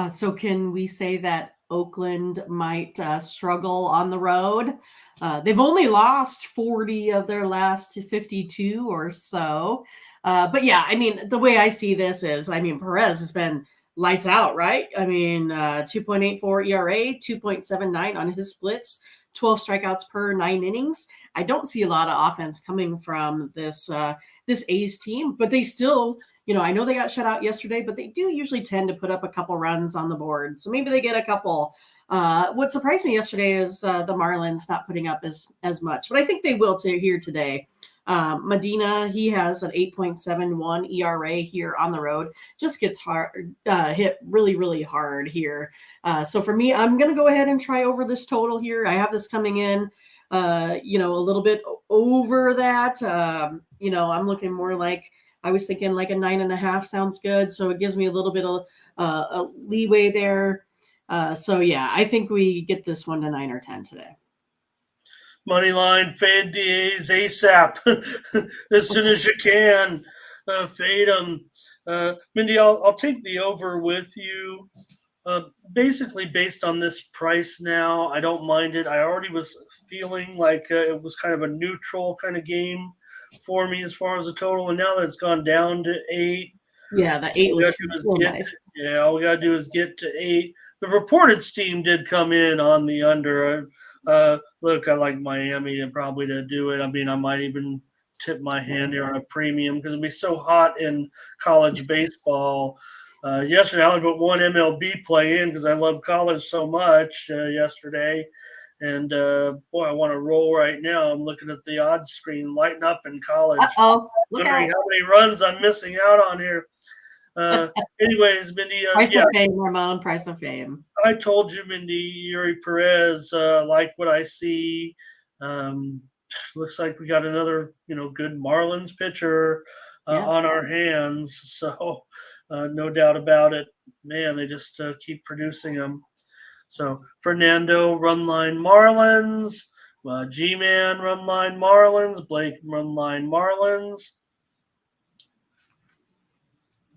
So can we say that Oakland might struggle on the road? They've only lost 40 of their last 52 or so. But yeah, I mean, the way I see this is, Perez has been lights out, right? I mean, 2.84 ERA, 2.79 on his splits, 12 strikeouts per 9 innings. I don't see a lot of offense coming from this A's team, but they still, I know they got shut out yesterday, but they do usually tend to put up a couple runs on the board. So maybe they get a couple. What surprised me yesterday is the Marlins not putting up as much, but I think they will here today. Medina, he has an 8.71 ERA here on the road. Just gets hit really, really hard here. So for me, I'm going to go ahead and try over this total here. I have this coming in, a little bit over that. I'm looking more like, I was thinking like a 9.5 sounds good. So it gives me a little bit of a leeway there. So yeah, I think we get this one to 9 or 10 today. Money line, fade the A's ASAP as soon as you can. Fade them. Mindy, I'll take the over with you. Basically, based on this price now, I don't mind it. I already was feeling like it was kind of a neutral kind of game for me as far as the total, and now that it's gone down to 8. Yeah, the 8 looks nice. Yeah, all we got to do is get to 8. The reported steam did come in on the under. Look, I like Miami and probably to do it. I mean, I might even tip my hand here on a premium because it'll be so hot in college baseball. Yesterday, I only put one MLB play in because I love college so much yesterday. And boy, I want to roll right now. I'm looking at the odds screen lighting up in college. Wondering how many runs I'm missing out on here. Anyways, Mindy. Price of fame, Ramon. Price of fame. I told you, Mindy, Yuri Perez, like what I see. Looks like we got another, good Marlins pitcher on our hands. So no doubt about it. Man, they just keep producing them. So Fernando, run line Marlins. G-Man, run line Marlins. Blake, run line Marlins.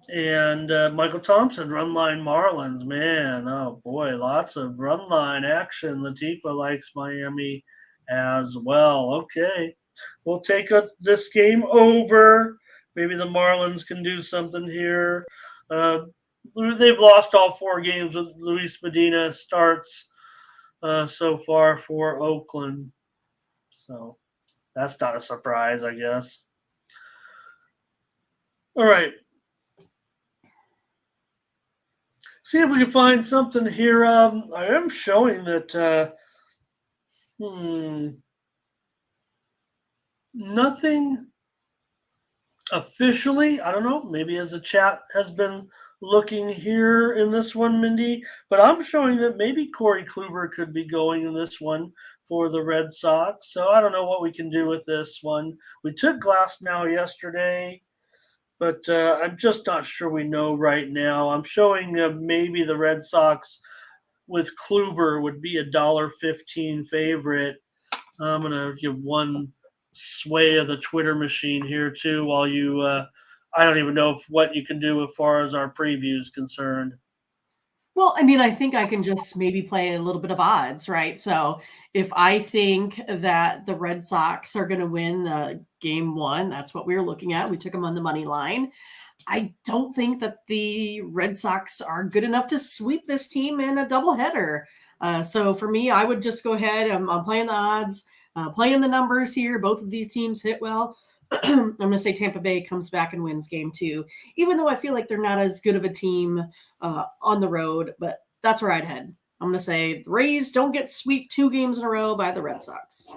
And Michael Thompson, run line Marlins. Man, oh boy, lots of run line action. Latifa likes Miami as well. Okay, we'll take this game over. Maybe the Marlins can do something here. They've lost all 4 games with Luis Medina starts so far for Oakland. So that's not a surprise, I guess. All right. See if we can find something here. I am showing that nothing officially. I don't know. Maybe as the chat has been looking here in this one, Mindy. But I'm showing that maybe Corey Kluber could be going in this one for the Red Sox. So I don't know what we can do with this one. We took Glasnow yesterday. But I'm just not sure we know right now. I'm showing maybe the Red Sox with Kluber would be $1.15 favorite. I'm going to give one sway of the Twitter machine here, too, while you I don't even know what you can do as far as our preview is concerned. Well, I mean, I think I can just maybe play a little bit of odds, right? So if I think that the Red Sox are going to win game 1, that's what we were looking at. We took them on the money line. I don't think that the Red Sox are good enough to sweep this team in a doubleheader. So for me, I would just go ahead. I'm playing the odds, playing the numbers here. Both of these teams hit well. I'm going to say Tampa Bay comes back and wins game 2, even though I feel like they're not as good of a team on the road, but that's where I'd head. I'm going to say the Rays don't get swept 2 games in a row by the Red Sox.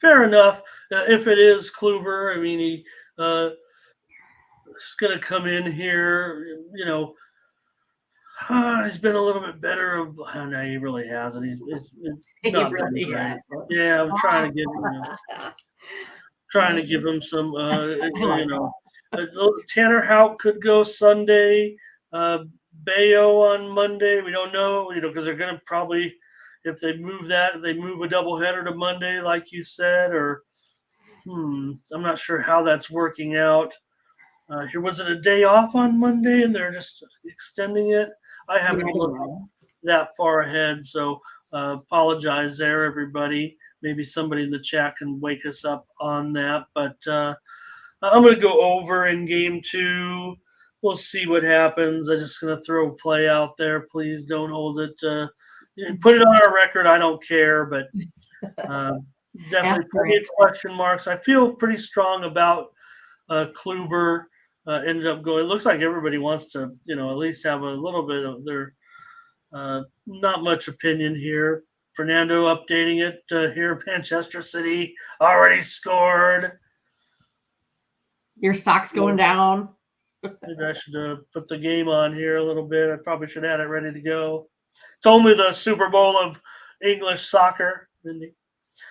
Fair enough. If it is Kluber, I mean, he's going to come in here, he's been a little bit better. No, he really hasn't. He's not really has. Yeah, I'm trying to get him. Trying to give him some, Tanner Houck could go Sunday, Bayo on Monday. We don't know, because they're going to probably, if they move a doubleheader to Monday, like you said, or I'm not sure how that's working out. Here, was it a day off on Monday and they're just extending it? I haven't looked that far ahead, so apologize there, everybody. Maybe somebody in the chat can wake us up on that. But I'm going to go over in game 2. we'll see what happens. I'm just going to throw a play out there. Please don't hold it. Put it on our record. I don't care, but definitely plenty of question marks. I feel pretty strong about Kluber. Ended up going. It looks like everybody wants to, at least have a little bit of their not much opinion here. Fernando updating it here. Manchester City already scored. Your stock's going down. Maybe I should put the game on here a little bit. I probably should have it ready to go. It's only the Super Bowl of English soccer.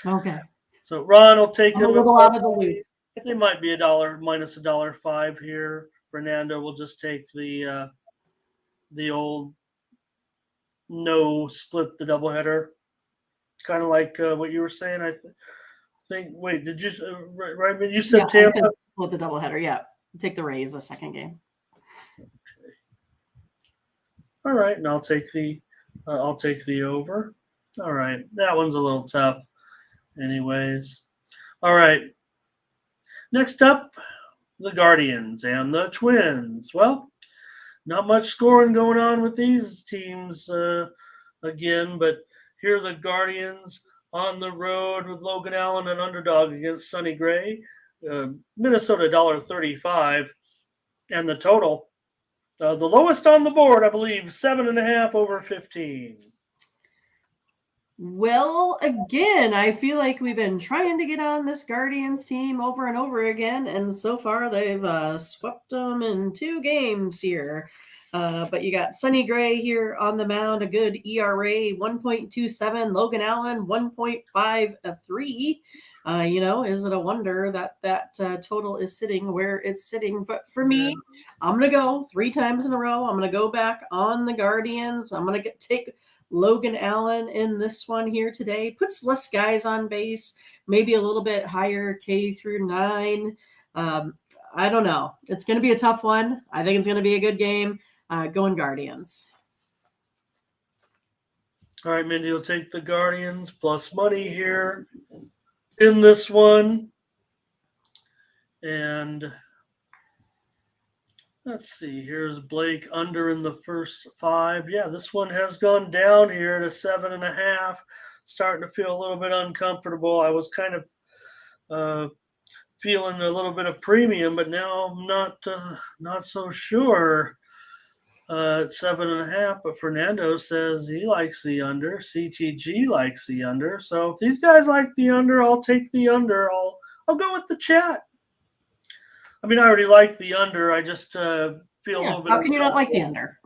Okay. So Ron will take a little out of the loop. It might be $1 minus $1.05 here. Fernando will just take the old no split the doubleheader. Kind of like what you were saying. I think. Wait, did you right? You said Tampa split the doubleheader. Yeah, take the Rays the second game. Okay. All right, and I'll take the over. All right, that one's a little tough. Anyways, all right. Next up, the Guardians and the Twins. Well, not much scoring going on with these teams again, but here are the Guardians on the road with Logan Allen, an underdog against Sonny Gray. Minnesota $1.35, and the total, the lowest on the board, I believe, 7.5 over 15. Well, again, I feel like we've been trying to get on this Guardians team over and over again, and so far they've swept them in 2 games here. But you got Sonny Gray here on the mound, a good ERA, 1.27. Logan Allen, 1.53. Is it a wonder that total is sitting where it's sitting? But for me, I'm going to go 3 times in a row. I'm going to go back on the Guardians. I'm going to take Logan Allen in this one here today. Puts less guys on base, maybe a little bit higher K through 9. I don't know. It's going to be a tough one. I think it's going to be a good game. Going Guardians. All right, Mindy will take the Guardians plus money here in this one. And let's see. Here's Blake under in the first 5. Yeah, this one has gone down here to 7.5. Starting to feel a little bit uncomfortable. I was kind of feeling a little bit of premium, but now I'm not so sure. 7.5, but Fernando says he likes the under. CTG likes the under. So if these guys like the under, I'll take the under. I'll go with the chat. I mean, I already like the under. I just feel a little bit. How can you not like the under?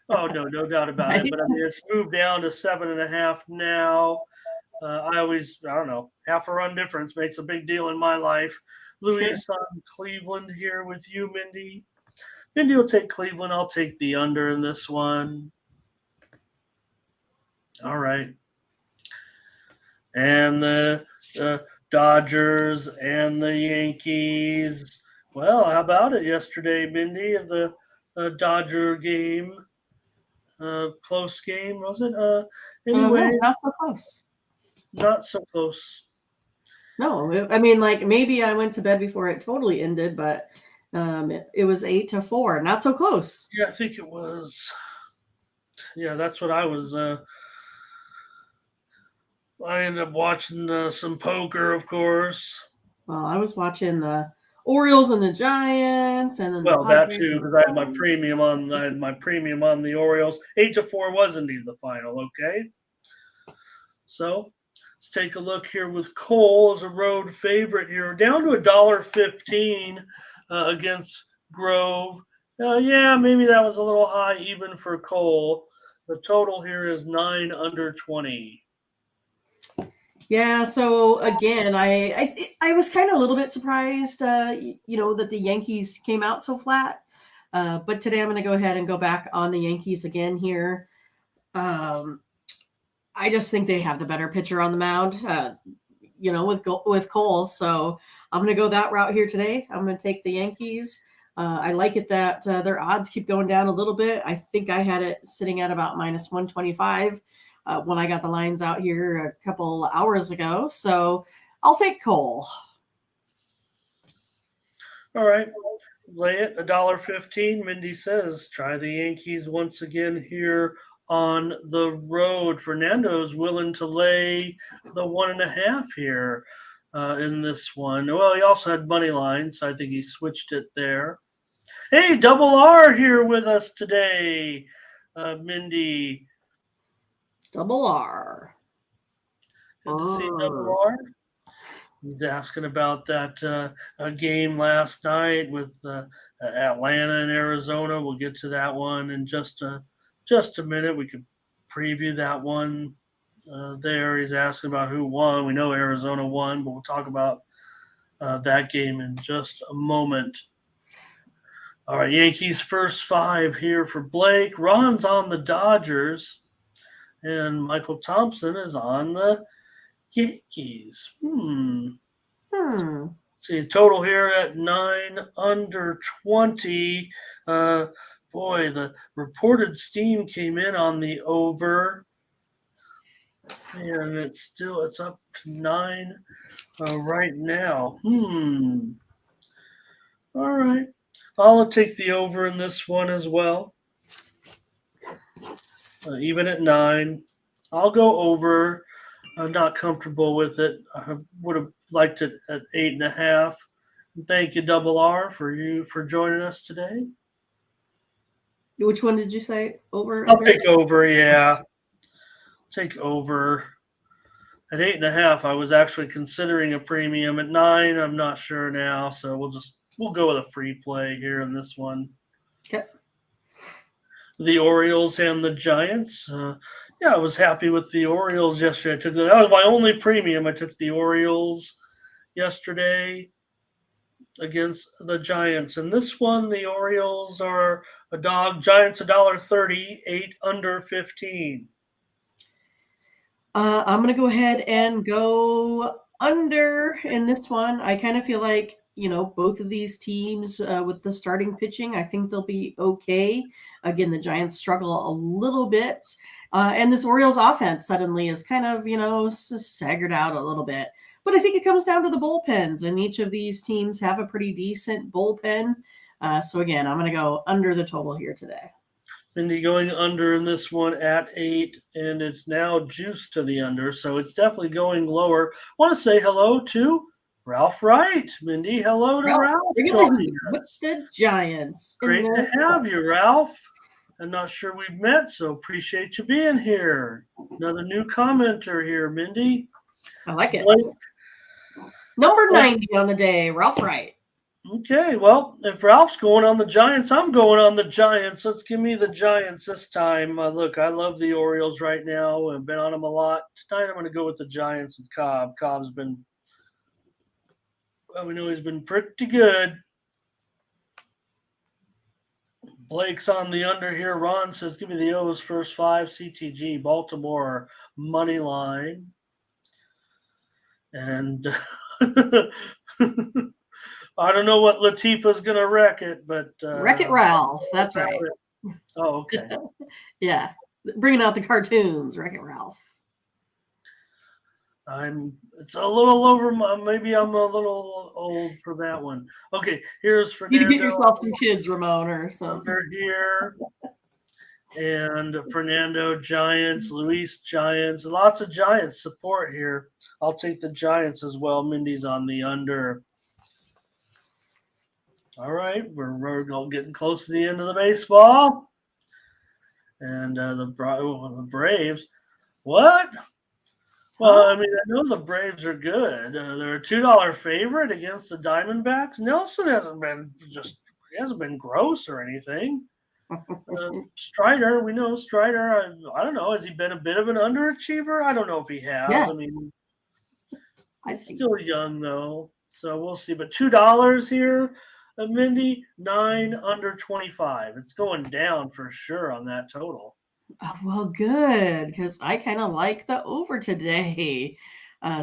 Oh no doubt about it. But I mean, it's moved down to 7.5 now. I don't know, half a run difference makes a big deal in my life. Luis on Cleveland here with you, Mindy. Mindy will take Cleveland. I'll take the under in this one. All right. And the Dodgers and the Yankees. Well, how about it yesterday, Mindy, of the Dodger game? Close game, was it? Anyway. No, not so close. Not so close. No, I mean, like maybe I went to bed before it totally ended, but it was 8-4, not so close. Yeah, I think it was. Yeah, that's what I was. I ended up watching some poker, of course. Well, I was watching the Orioles and the Giants, and then that too, because I had my premium on. The Orioles. 8-4 was indeed the final. Okay, so let's take a look here with Cole as a road favorite here, We're down to $1.15. Against Grove. Yeah, maybe that was a little high even for Cole. The total here is 9 under 20. Yeah, so again, I was kind of a little bit surprised, that the Yankees came out so flat. But today I'm going to go ahead and go back on the Yankees again here. I just think they have the better pitcher on the mound. With Cole. So I'm going to go that route here today. I'm going to take the Yankees. I like it that their odds keep going down a little bit. I think I had it sitting at about minus 125 when I got the lines out here a couple hours ago. So I'll take Cole. All right. lay it $1.15. Mindy says try the Yankees once again here on the road. Fernando's willing to lay the 1.5 here in this one. Well, he also had money line, so I think he switched it there. Hey, Double R here with us today, Mindy. Double R. Good to see Double R. He's asking about that game last night with Atlanta and Arizona. We'll get to that one in just a minute. We could preview that one there. He's asking about who won. We know Arizona won, but we'll talk about that game in just a moment. All right, Yankees first 5 here for Blake. Ron's on the Dodgers, and Michael Thompson is on the Yankees. See, total here at 9 under 20. Boy, the reported steam came in on the over. And it's up to 9 right now. All right. I'll take the over in this one as well. Even at 9. I'll go over. I'm not comfortable with it. I would have liked it at 8.5. Thank you, Double R, for joining us today. Which one did you say? Over? I'll take over, yeah. Take over. At 8.5, I was actually considering a premium. At 9, I'm not sure now, so we'll go with a free play here in this one. Okay. The Orioles and the Giants. I was happy with the Orioles yesterday. That was my only premium. I took the Orioles yesterday against the Giants. And this one, the Orioles are a dog. Giants $1.30, 8 under 15. I'm going to go ahead and go under in this one. I kind of feel like, both of these teams with the starting pitching, I think they'll be okay. Again, the Giants struggle a little bit. And this Orioles offense suddenly is kind of, staggered out a little bit. But I think it comes down to the bullpens, and each of these teams have a pretty decent bullpen. So, again, I'm going to go under the total here today. Mindy going under in this one at 8, and it's now juiced to the under, so it's definitely going lower. I want to say hello to Ralph Wright. Mindy, hello to Ralph. With the Giants. Great to have you, Ralph. I'm not sure we've met, so appreciate you being here. Another new commenter here, Mindy. I like it. Number 90 on the day, Ralph Wright. Okay, well, if Ralph's going on the Giants, I'm going on the Giants. Let's give me the Giants this time. Look, I love the Orioles right now. I've been on them a lot. Tonight I'm going to go with the Giants and Cobb. Cobb's been, we know he's been pretty good. Blake's on the under here. Ron says, give me the O's first 5. CTG, Baltimore, money line. And I don't know what Latifah's going to wreck it, but... Wreck-It Ralph. That's right. Oh, okay. Yeah. Bringing out the cartoons, Wreck-It Ralph. It's a little over. Maybe I'm a little old for that one. Okay, here's Fernando. You need to get yourself some kids, Ramon, or something. Here. And Fernando Giants, Luis Giants, lots of Giants support here. I'll take the Giants as well. Mindy's on the under. All right, we're getting close to the end of the baseball. And the Braves. What? Well, I mean, I know the Braves are good. They're a $2 favorite against the Diamondbacks. Nelson hasn't been gross or anything. Strider, we know Strider. I don't know. Has he been a bit of an underachiever? I don't know if he has. Yes. I mean, he's still young though, so we'll see. But $2 here, Mindy, 9 under 25. It's going down for sure on that total. Oh, well, good, because I kind of like the over today.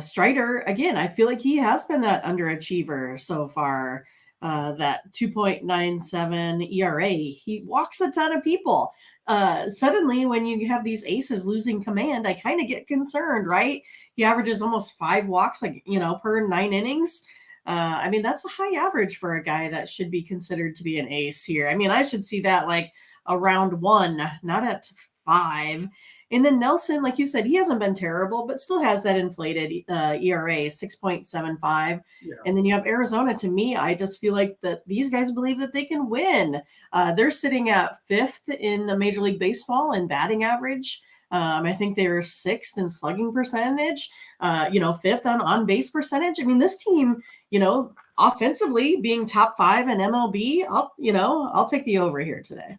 Strider, again, I feel like he has been that underachiever so far. That 2.97 ERA. He walks a ton of people. Suddenly, when you have these aces losing command, I kind of get concerned, right? He averages almost 5 walks, per 9 innings. I mean, that's a high average for a guy that should be considered to be an ace here. I mean, I should see that like around 1, not at 5. And then Nelson, like you said, he hasn't been terrible, but still has that inflated ERA, 6.75. Yeah. And then you have Arizona. To me, I just feel like that these guys believe that they can win. They're sitting at 5th in the Major League Baseball in batting average. I think they were 6th in slugging percentage, 5th on base percentage. I mean, this team, offensively being top 5 in MLB, I'll take the over here today.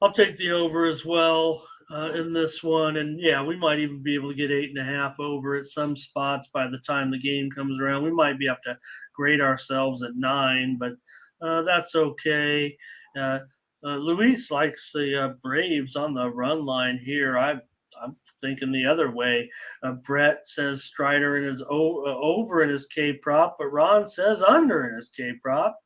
I'll take the over as well in this one. And yeah, we might even be able to get 8.5 over at some spots by the time the game comes around. We might be up to grade ourselves at 9, but that's okay. Luis likes the Braves on the run line here. I'm thinking the other way. Brett says Strider in his over in his K prop, but Ron says under in his K prop.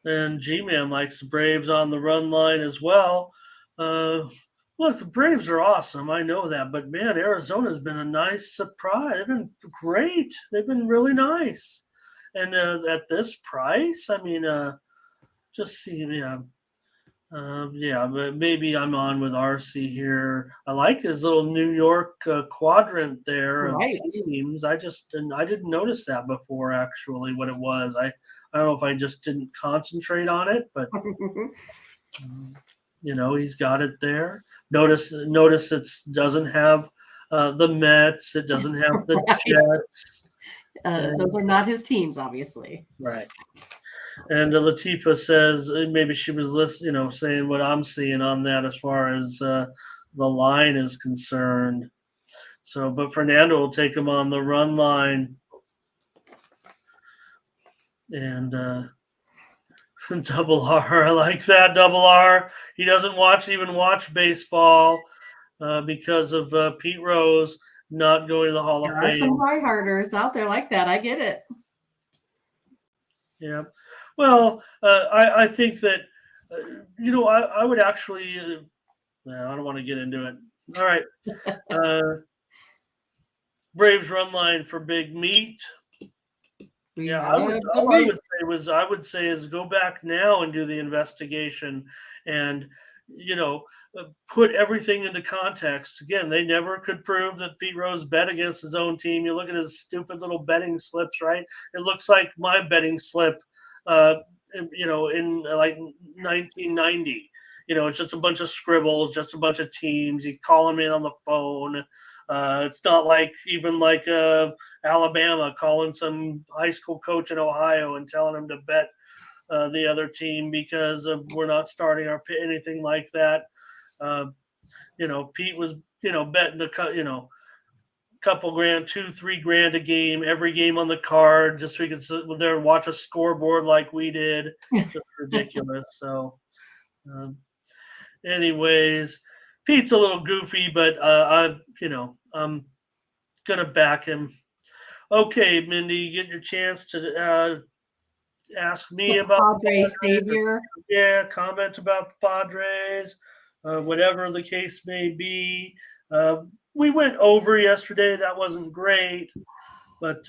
And G-Man likes the Braves on the run line as well. Look, the Braves are awesome. I know that. But, man, Arizona's been a nice surprise. They've been great. They've been really nice. And at this price, I mean, just see, but maybe I'm on with RC here. I like his little New York quadrant there of teams. I didn't notice that before, actually, what it was. I don't know if I just didn't concentrate on it, but he's got it there. Notice it doesn't have the Mets. It doesn't have the Jets. Those are not his teams, obviously. Right. And Latifa says maybe she was listening, saying what I'm seeing on that as far as the line is concerned. So, but Fernando will take him on the run line. And Double R, I like that. Double R. He doesn't even watch baseball because of Pete Rose not going to the Hall of Fame. There are some dieharders out there like that. I get it. Yeah. Well, I think that, I would actually, I don't want to get into it. All right. Braves run line for Big Meat. Yeah, I would say is go back now and do the investigation and, put everything into context. Again, they never could prove that Pete Rose bet against his own team. You look at his stupid little betting slips, right? It looks like my betting slip, in like 1990. It's just a bunch of scribbles, just a bunch of teams. You call them in on the phone. It's not like Alabama calling some high school coach in Ohio and telling him to bet the other team because we're not starting our pit, anything like that. Pete was, betting couple grand, $2-3 grand a game, every game on the card, just so we could sit there and watch a scoreboard like we did. Just ridiculous. So, anyways, Pete's a little goofy, but I'm gonna back him. Okay, Mindy, you get your chance to ask me about Padres savior. Yeah, comment about the Padres, whatever the case may be. We went over yesterday. That wasn't great. But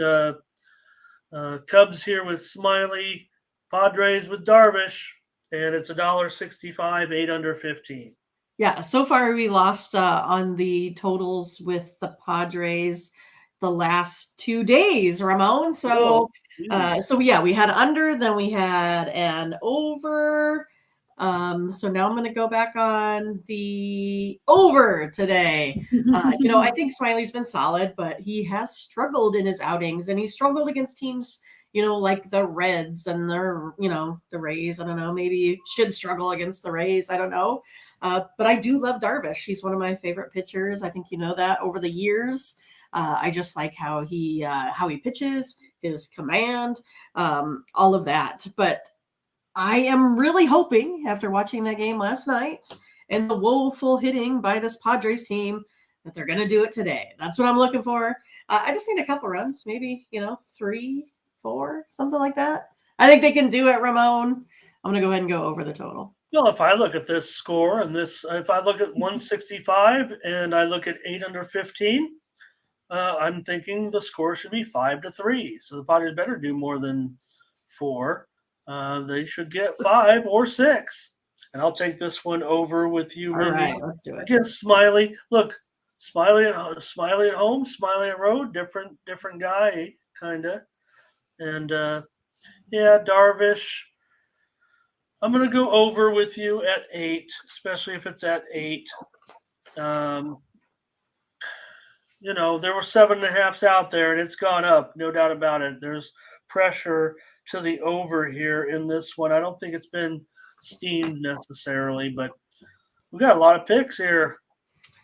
Cubs here with Smiley, Padres with Darvish, and it's $1.65, 8 under 15. Yeah, so far we lost on the totals with the Padres the last 2 days, Ramon. So, we had under, then we had an over. So now I'm going to go back on the over today. I think Smiley's been solid, but he has struggled in his outings, and he struggled against teams, like the Reds and the Rays. I don't know, maybe you should struggle against the Rays. I don't know. But I do love Darvish. He's one of my favorite pitchers. I think you know that over the years. I just like how he pitches, his command, all of that. But I am really hoping, after watching that game last night and the woeful hitting by this Padres team, that they're going to do it today. That's what I'm looking for. I just need a couple runs, maybe, 3, 4, something like that. I think they can do it, Ramon. I'm going to go ahead and go over the total. Well, if I look at this score and if I look at 165 and I look at 8 under 15, I'm thinking the score should be 5-3. So the Padres better do more than 4. They should get 5 or 6. And I'll take this one over with you, All Mindy. right, let's do it. Again, Smiley. Look, Smiley at home, Smiley at road. Different guy, kind of. And yeah, Darvish. I'm going to go over with you at 8, especially if it's at 8. There were 7.5s out there, and it's gone up, no doubt about it. There's pressure to the over here in this one. I don't think it's been steamed necessarily, but we got a lot of picks here.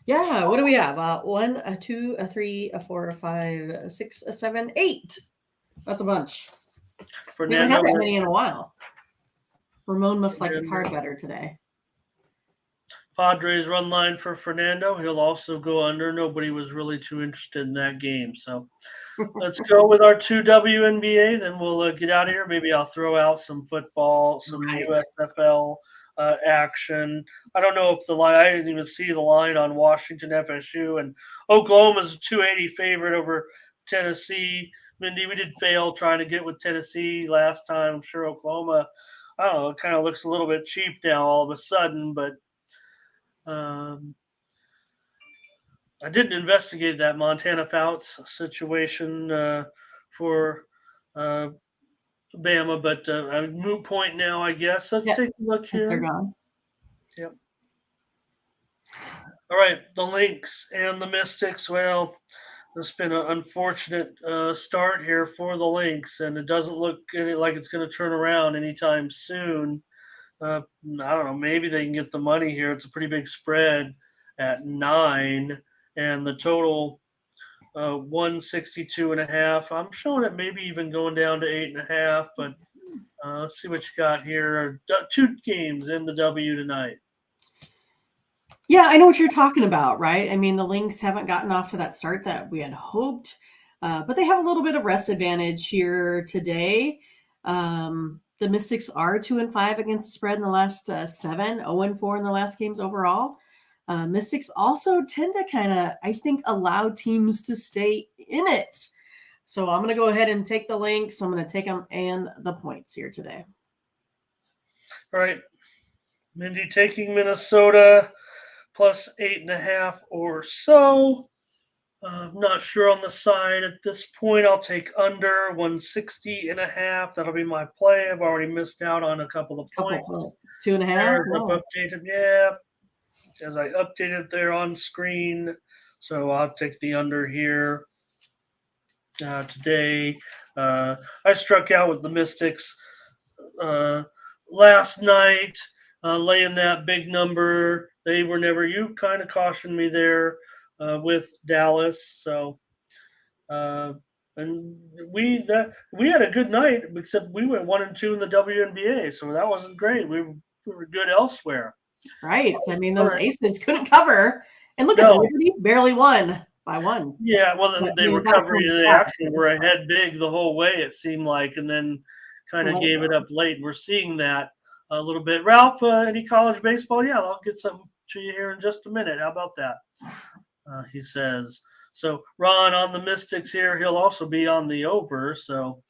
Yeah, what do we have? 1, a 2, a 3, a 4, a 5, a 6, a 7, 8. That's a bunch. We haven't had that many in a while. Ramon must like the card better today. Padres run line for Fernando. He'll also go under. Nobody was really too interested in that game. So let's go with our 2 WNBA. Then we'll get out of here. Maybe I'll throw out some football, some USFL action. I don't know if the line, I didn't even see the line on Washington FSU. And Oklahoma's a 280 favorite over Tennessee. Mindy, we did fail trying to get with Tennessee last time. I'm sure Oklahoma, I don't know, it kind of looks a little bit cheap now all of a sudden, but I didn't investigate that Montana Fouts situation for Bama, but a moot point now, I guess. Let's take a look here. They're gone. Yep. All right, the Lynx and the Mystics. Well, it's been an unfortunate start here for the Lynx, and it doesn't look like it's going to turn around anytime soon. I don't know. Maybe they can get the money here. It's a pretty big spread at 9, and the total 162.5. I'm showing it maybe even going down to 8.5. But let's see what you got here. 2 games in the W tonight. Yeah, I know what you're talking about, right? I mean, the Lynx haven't gotten off to that start that we had hoped, but they have a little bit of rest advantage here today. The Mystics are 2-5 against the spread in the last 7, 0-4 in the last games overall. Mystics also tend to kind of, I think, allow teams to stay in it. So I'm going to go ahead and take the Lynx. I'm going to take them and the points here today. All right. Mindy taking Minnesota plus 8.5 or so. I'm not sure on the side at this point. I'll take under 160.5. That'll be my play. I've already missed out on a couple of points. 2.5. Updated, yeah. As I updated there on screen, so I'll take the under here today. I struck out with the Mystics last night, laying that big number. They were never. You kind of cautioned me there. With Dallas, so and we had a good night, except we went 1-2 in the WNBA, so that wasn't great. We were good elsewhere. Right. I mean, those aces couldn't cover, and look at Liberty barely won by 1. Yeah, well, then they recovered. They actually were ahead big the whole way, it seemed like, and then kind of gave it up late. We're seeing that a little bit. Ralph, any college baseball? Yeah, I'll get something to you here in just a minute. How about that? He says. So Ron on the Mystics here. He'll also be on the over. So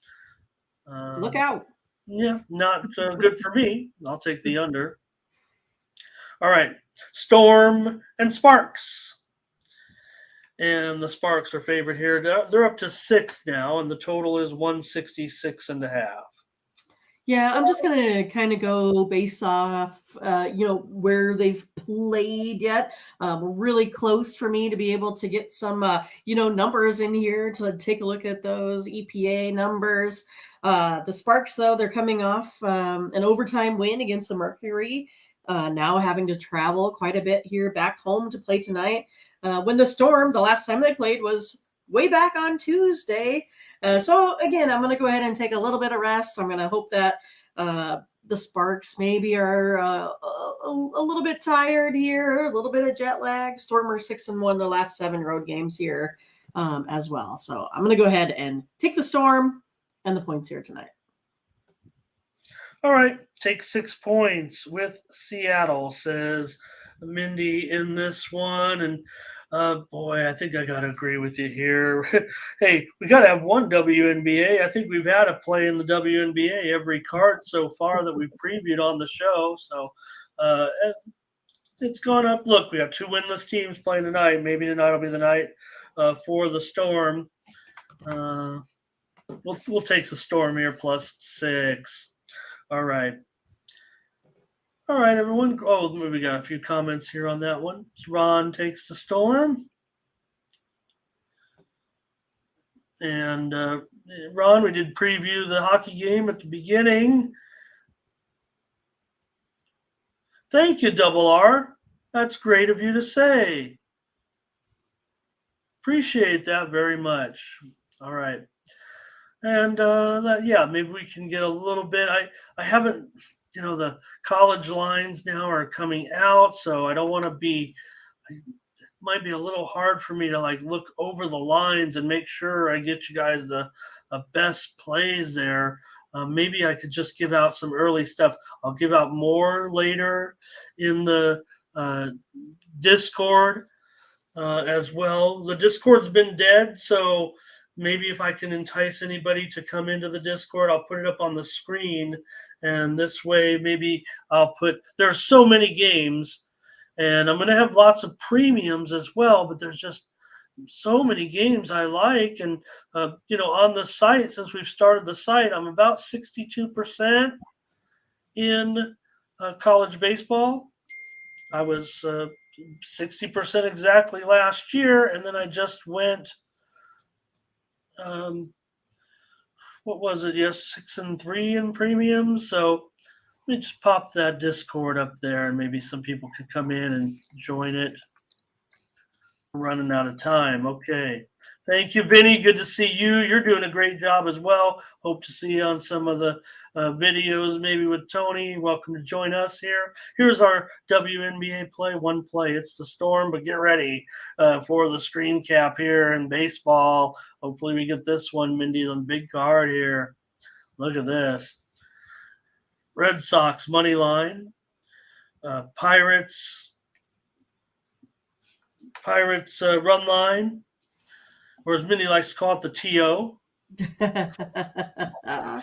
look out. Yeah, not good for me. I'll take the under. All right. Storm and Sparks. And the Sparks are favorite here. They're up to 6 now, and the total is 166.5. Yeah, I'm just going to kind of go based off, where they've played yet. Really close for me to be able to get some, numbers in here to take a look at those EPA numbers. The Sparks, though, they're coming off an overtime win against the Mercury, now having to travel quite a bit here back home to play tonight. When the Storm, the last time they played was way back on Tuesday. So again, I'm going to go ahead and take a little bit of rest. I'm going to hope that the Sparks maybe are a little bit tired here, a little bit of jet lag. Storm are 6-1 the last 7 road games here as well. So I'm going to go ahead and take the Storm and the points here tonight. All right, take 6 points with Seattle, says Mindy in this one. And boy, I think I got to agree with you here. Hey, we got to have one WNBA. I think we've had a play in the WNBA every card so far that we've previewed on the show. So it's gone up. Look, we got 2 winless teams playing tonight. Maybe tonight will be the night for the Storm. We'll take the Storm here +6. All right. All right, everyone. Oh, we got a few comments here on that one. Ron takes the Storm. And Ron, we did preview the hockey game at the beginning. Thank you, Double R. That's great of you to say. Appreciate that very much. All right. And maybe we can get a little bit. I haven't, the college lines now are coming out, so I don't want to be. It might be a little hard for me to look over the lines and make sure I get you guys the best plays there. Maybe I could just give out some early stuff. I'll give out more later in the Discord as well. The Discord's been dead, so maybe if I can entice anybody to come into the Discord, I'll put it up on the screen. And this way, maybe there are so many games, and I'm going to have lots of premiums as well, but there's just so many games I like. And, on the site, since we've started the site, I'm about 62% in college baseball. I was 60% exactly last year, and then I just went what was it? Yes, 6-3 in premium. So let me just pop that Discord up there, and maybe some people could come in and join it. We're running out of time. Okay. Thank you, Vinny. Good to see you. You're doing a great job as well. Hope to see you on some of the videos, maybe with Tony. Welcome to join us here. Here's our WNBA play. One play. It's the Storm, but get ready for the screen cap here in baseball. Hopefully we get this one, Mindy, on the big card here. Look at this. Red Sox money line. Pirates run line. Or as Mindy likes to call it, the TO.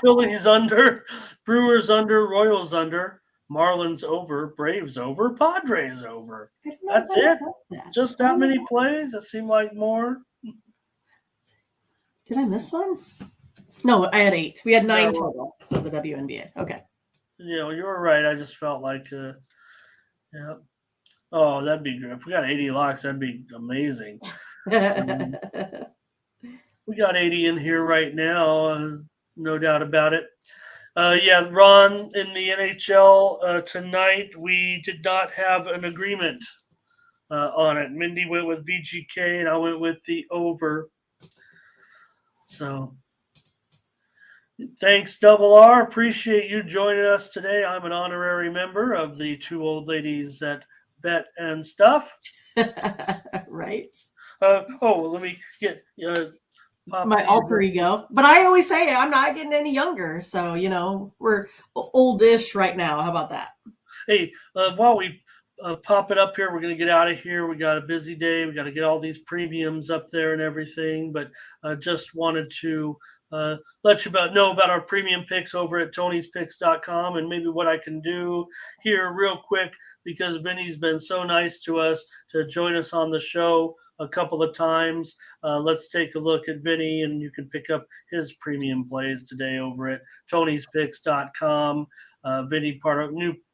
Phillies under, Brewers under, Royals under, Marlins over, Braves over, Padres over. That's it. Just that many plays? It seemed like more. Did I miss one? No, I had 8. We had 9 total. So the WNBA. Okay. You were right. I just felt like, yeah. Oh, that'd be good. If we got 80 locks, that'd be amazing. We got 80 in here right now, no doubt about it. Ron, in the NHL tonight, we did not have an agreement on it. Mindy went with VGK, and I went with the over. So thanks, Double R. Appreciate you joining us today. I'm an honorary member of the 2 old ladies that bet and stuff. Right. Let me get my alter ego. But I always say I'm not getting any younger. So, we're oldish right now. How about that? Hey, while we pop it up here, we're going to get out of here. We got a busy day. We got to get all these premiums up there and everything. But just wanted to let you know about our premium picks over at Tony'sPicks.com, and maybe what I can do here real quick, because Vinny's been so nice to us to join us on the show a couple of times. Let's take a look at Vinny, and you can pick up his premium plays today over at Tony'sPicks.com. Vinny,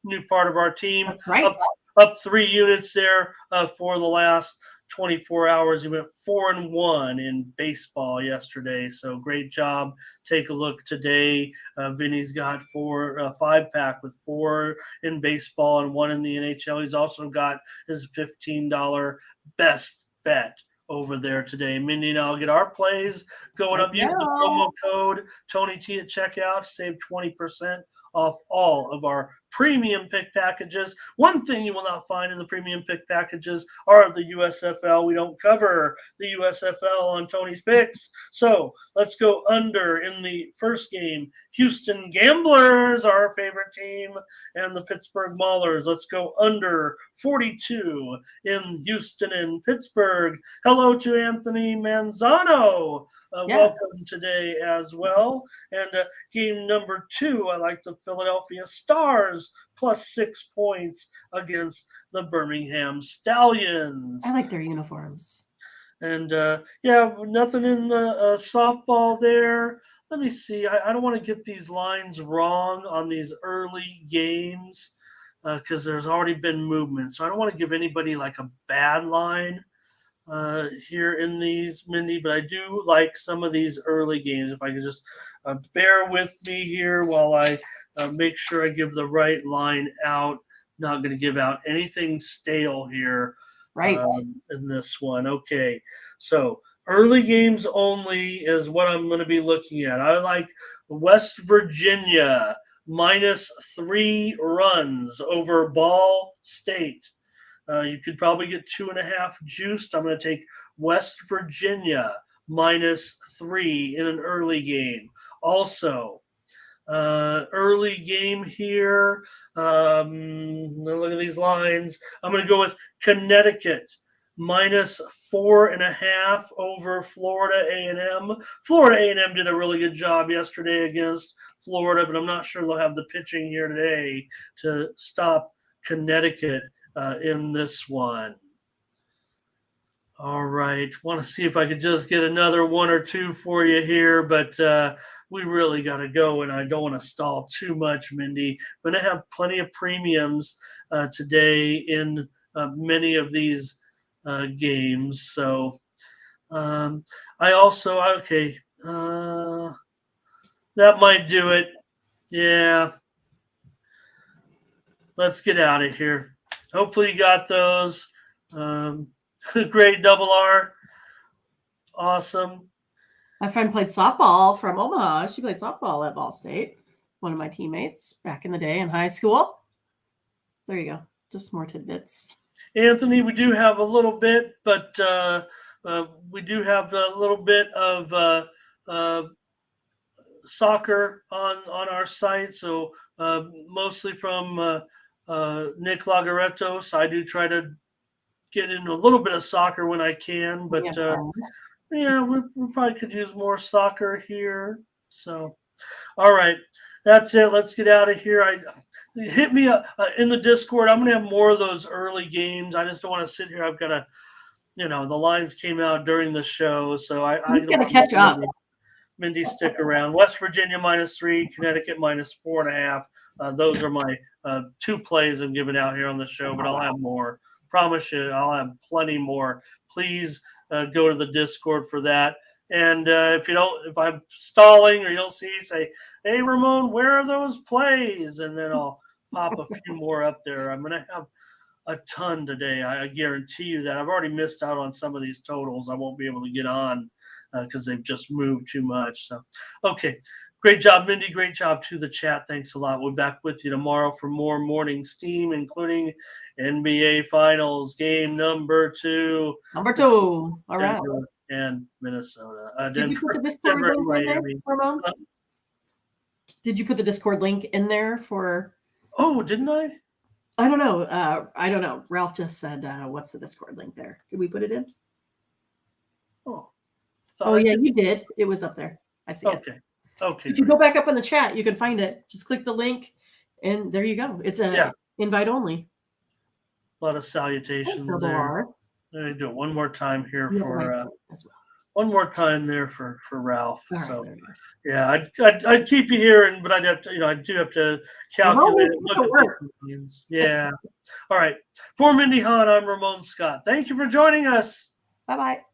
new part of our team. That's right. Up 3 units there for the last 24 hours. He went 4-1 in baseball yesterday. So great job. Take a look today. Vinny's got 5-pack with 4 in baseball and 1 in the NHL. He's also got his $15 best bet over there today. Mindy and I'll get our plays going up. Use the promo code Tony T at checkout. Save 20% off all of our premium pick packages. One thing you will not find in the premium pick packages are the USFL. We don't cover the USFL on Tony's picks. So let's go under in the first game. Houston Gamblers, our favorite team, and the Pittsburgh Maulers. Let's go under 42 in Houston and Pittsburgh. Hello to Anthony Manzano. Yes. Welcome today as well. And game number 2, I like the Philadelphia Stars +6 points against the Birmingham Stallions. I like their uniforms. And yeah, nothing in the softball there. Let me see. I don't want to get these lines wrong on these early games because there's already been movement. So I don't want to give anybody like a bad line here in these, Mindy, but I do like some of these early games. If I could just bear with me here while I make sure I give the right line out. Not going to give out anything stale here. Right. In this one. Okay. So early games only is what I'm going to be looking at. I like West Virginia -3 runs over Ball State. You could probably get 2.5 juiced. I'm going to take West Virginia -3 in an early game. Also, early game here. Look at these lines. I'm going to go with Connecticut -4.5 over Florida A&M. Florida A&M did a really good job yesterday against Florida, but I'm not sure they'll have the pitching here today to stop Connecticut in this one. All right. Want to see if I could just get another 1 or 2 for you here, but we really got to go, and I don't want to stall too much, Mindy. I'm going to have plenty of premiums today in many of these games. So I also, okay, that might do it. Yeah. Let's get out of here. Hopefully you got those. Great double R. Awesome. My friend played softball from Omaha. She played softball at Ball State. One of my teammates back in the day in high school. There you go. Just more tidbits. Anthony, we do have a little bit, but we do have a little bit of soccer on our site. So mostly from Nick Lagaretos. I do try to get into a little bit of soccer when I can, but yeah, we probably could use more soccer here. So, all right, that's it. Let's get out of here. Hit me in the Discord. I'm gonna have more of those early games. I just don't want to sit here. I've got to, the lines came out during the show, so I just got to catch up. Mindy, stick around. West Virginia -3, Connecticut -4.5. Those are my 2 plays I'm giving out here on the show, but I'll have more. Promise you, I'll have plenty more. Please go to the Discord for that. And if I'm stalling or you don't see, say, "Hey, Ramon, where are those plays?" And then I'll pop a few more up there. I'm going to have a ton today. I guarantee you that. I've already missed out on some of these totals. I won't be able to get on because they've just moved too much. So, okay. Great job, Mindy. Great job to the chat. Thanks a lot. We'll be back with you tomorrow for more morning steam, including NBA Finals game number 2. Number 2. All right. Denver and Minnesota. Did you put the Discord link in there, Ramon? Did you put the Discord link in there for? Oh, didn't I? I don't know. I don't know. Ralph just said, "What's the Discord link there?" Did we put it in? Oh yeah, you did. It was up there. I see it. Okay. If you go back up in the chat, you can find it. Just click the link, and there you go. It's invite only. A lot of salutations there. Let me do it one more time here for one more time there for Ralph. Right, so yeah, I'd keep you here, but I'd have to, I do have to calculate and look at the yeah. All right. For Mindy Hahn, I'm Ramon Scott. Thank you for joining us. Bye-bye.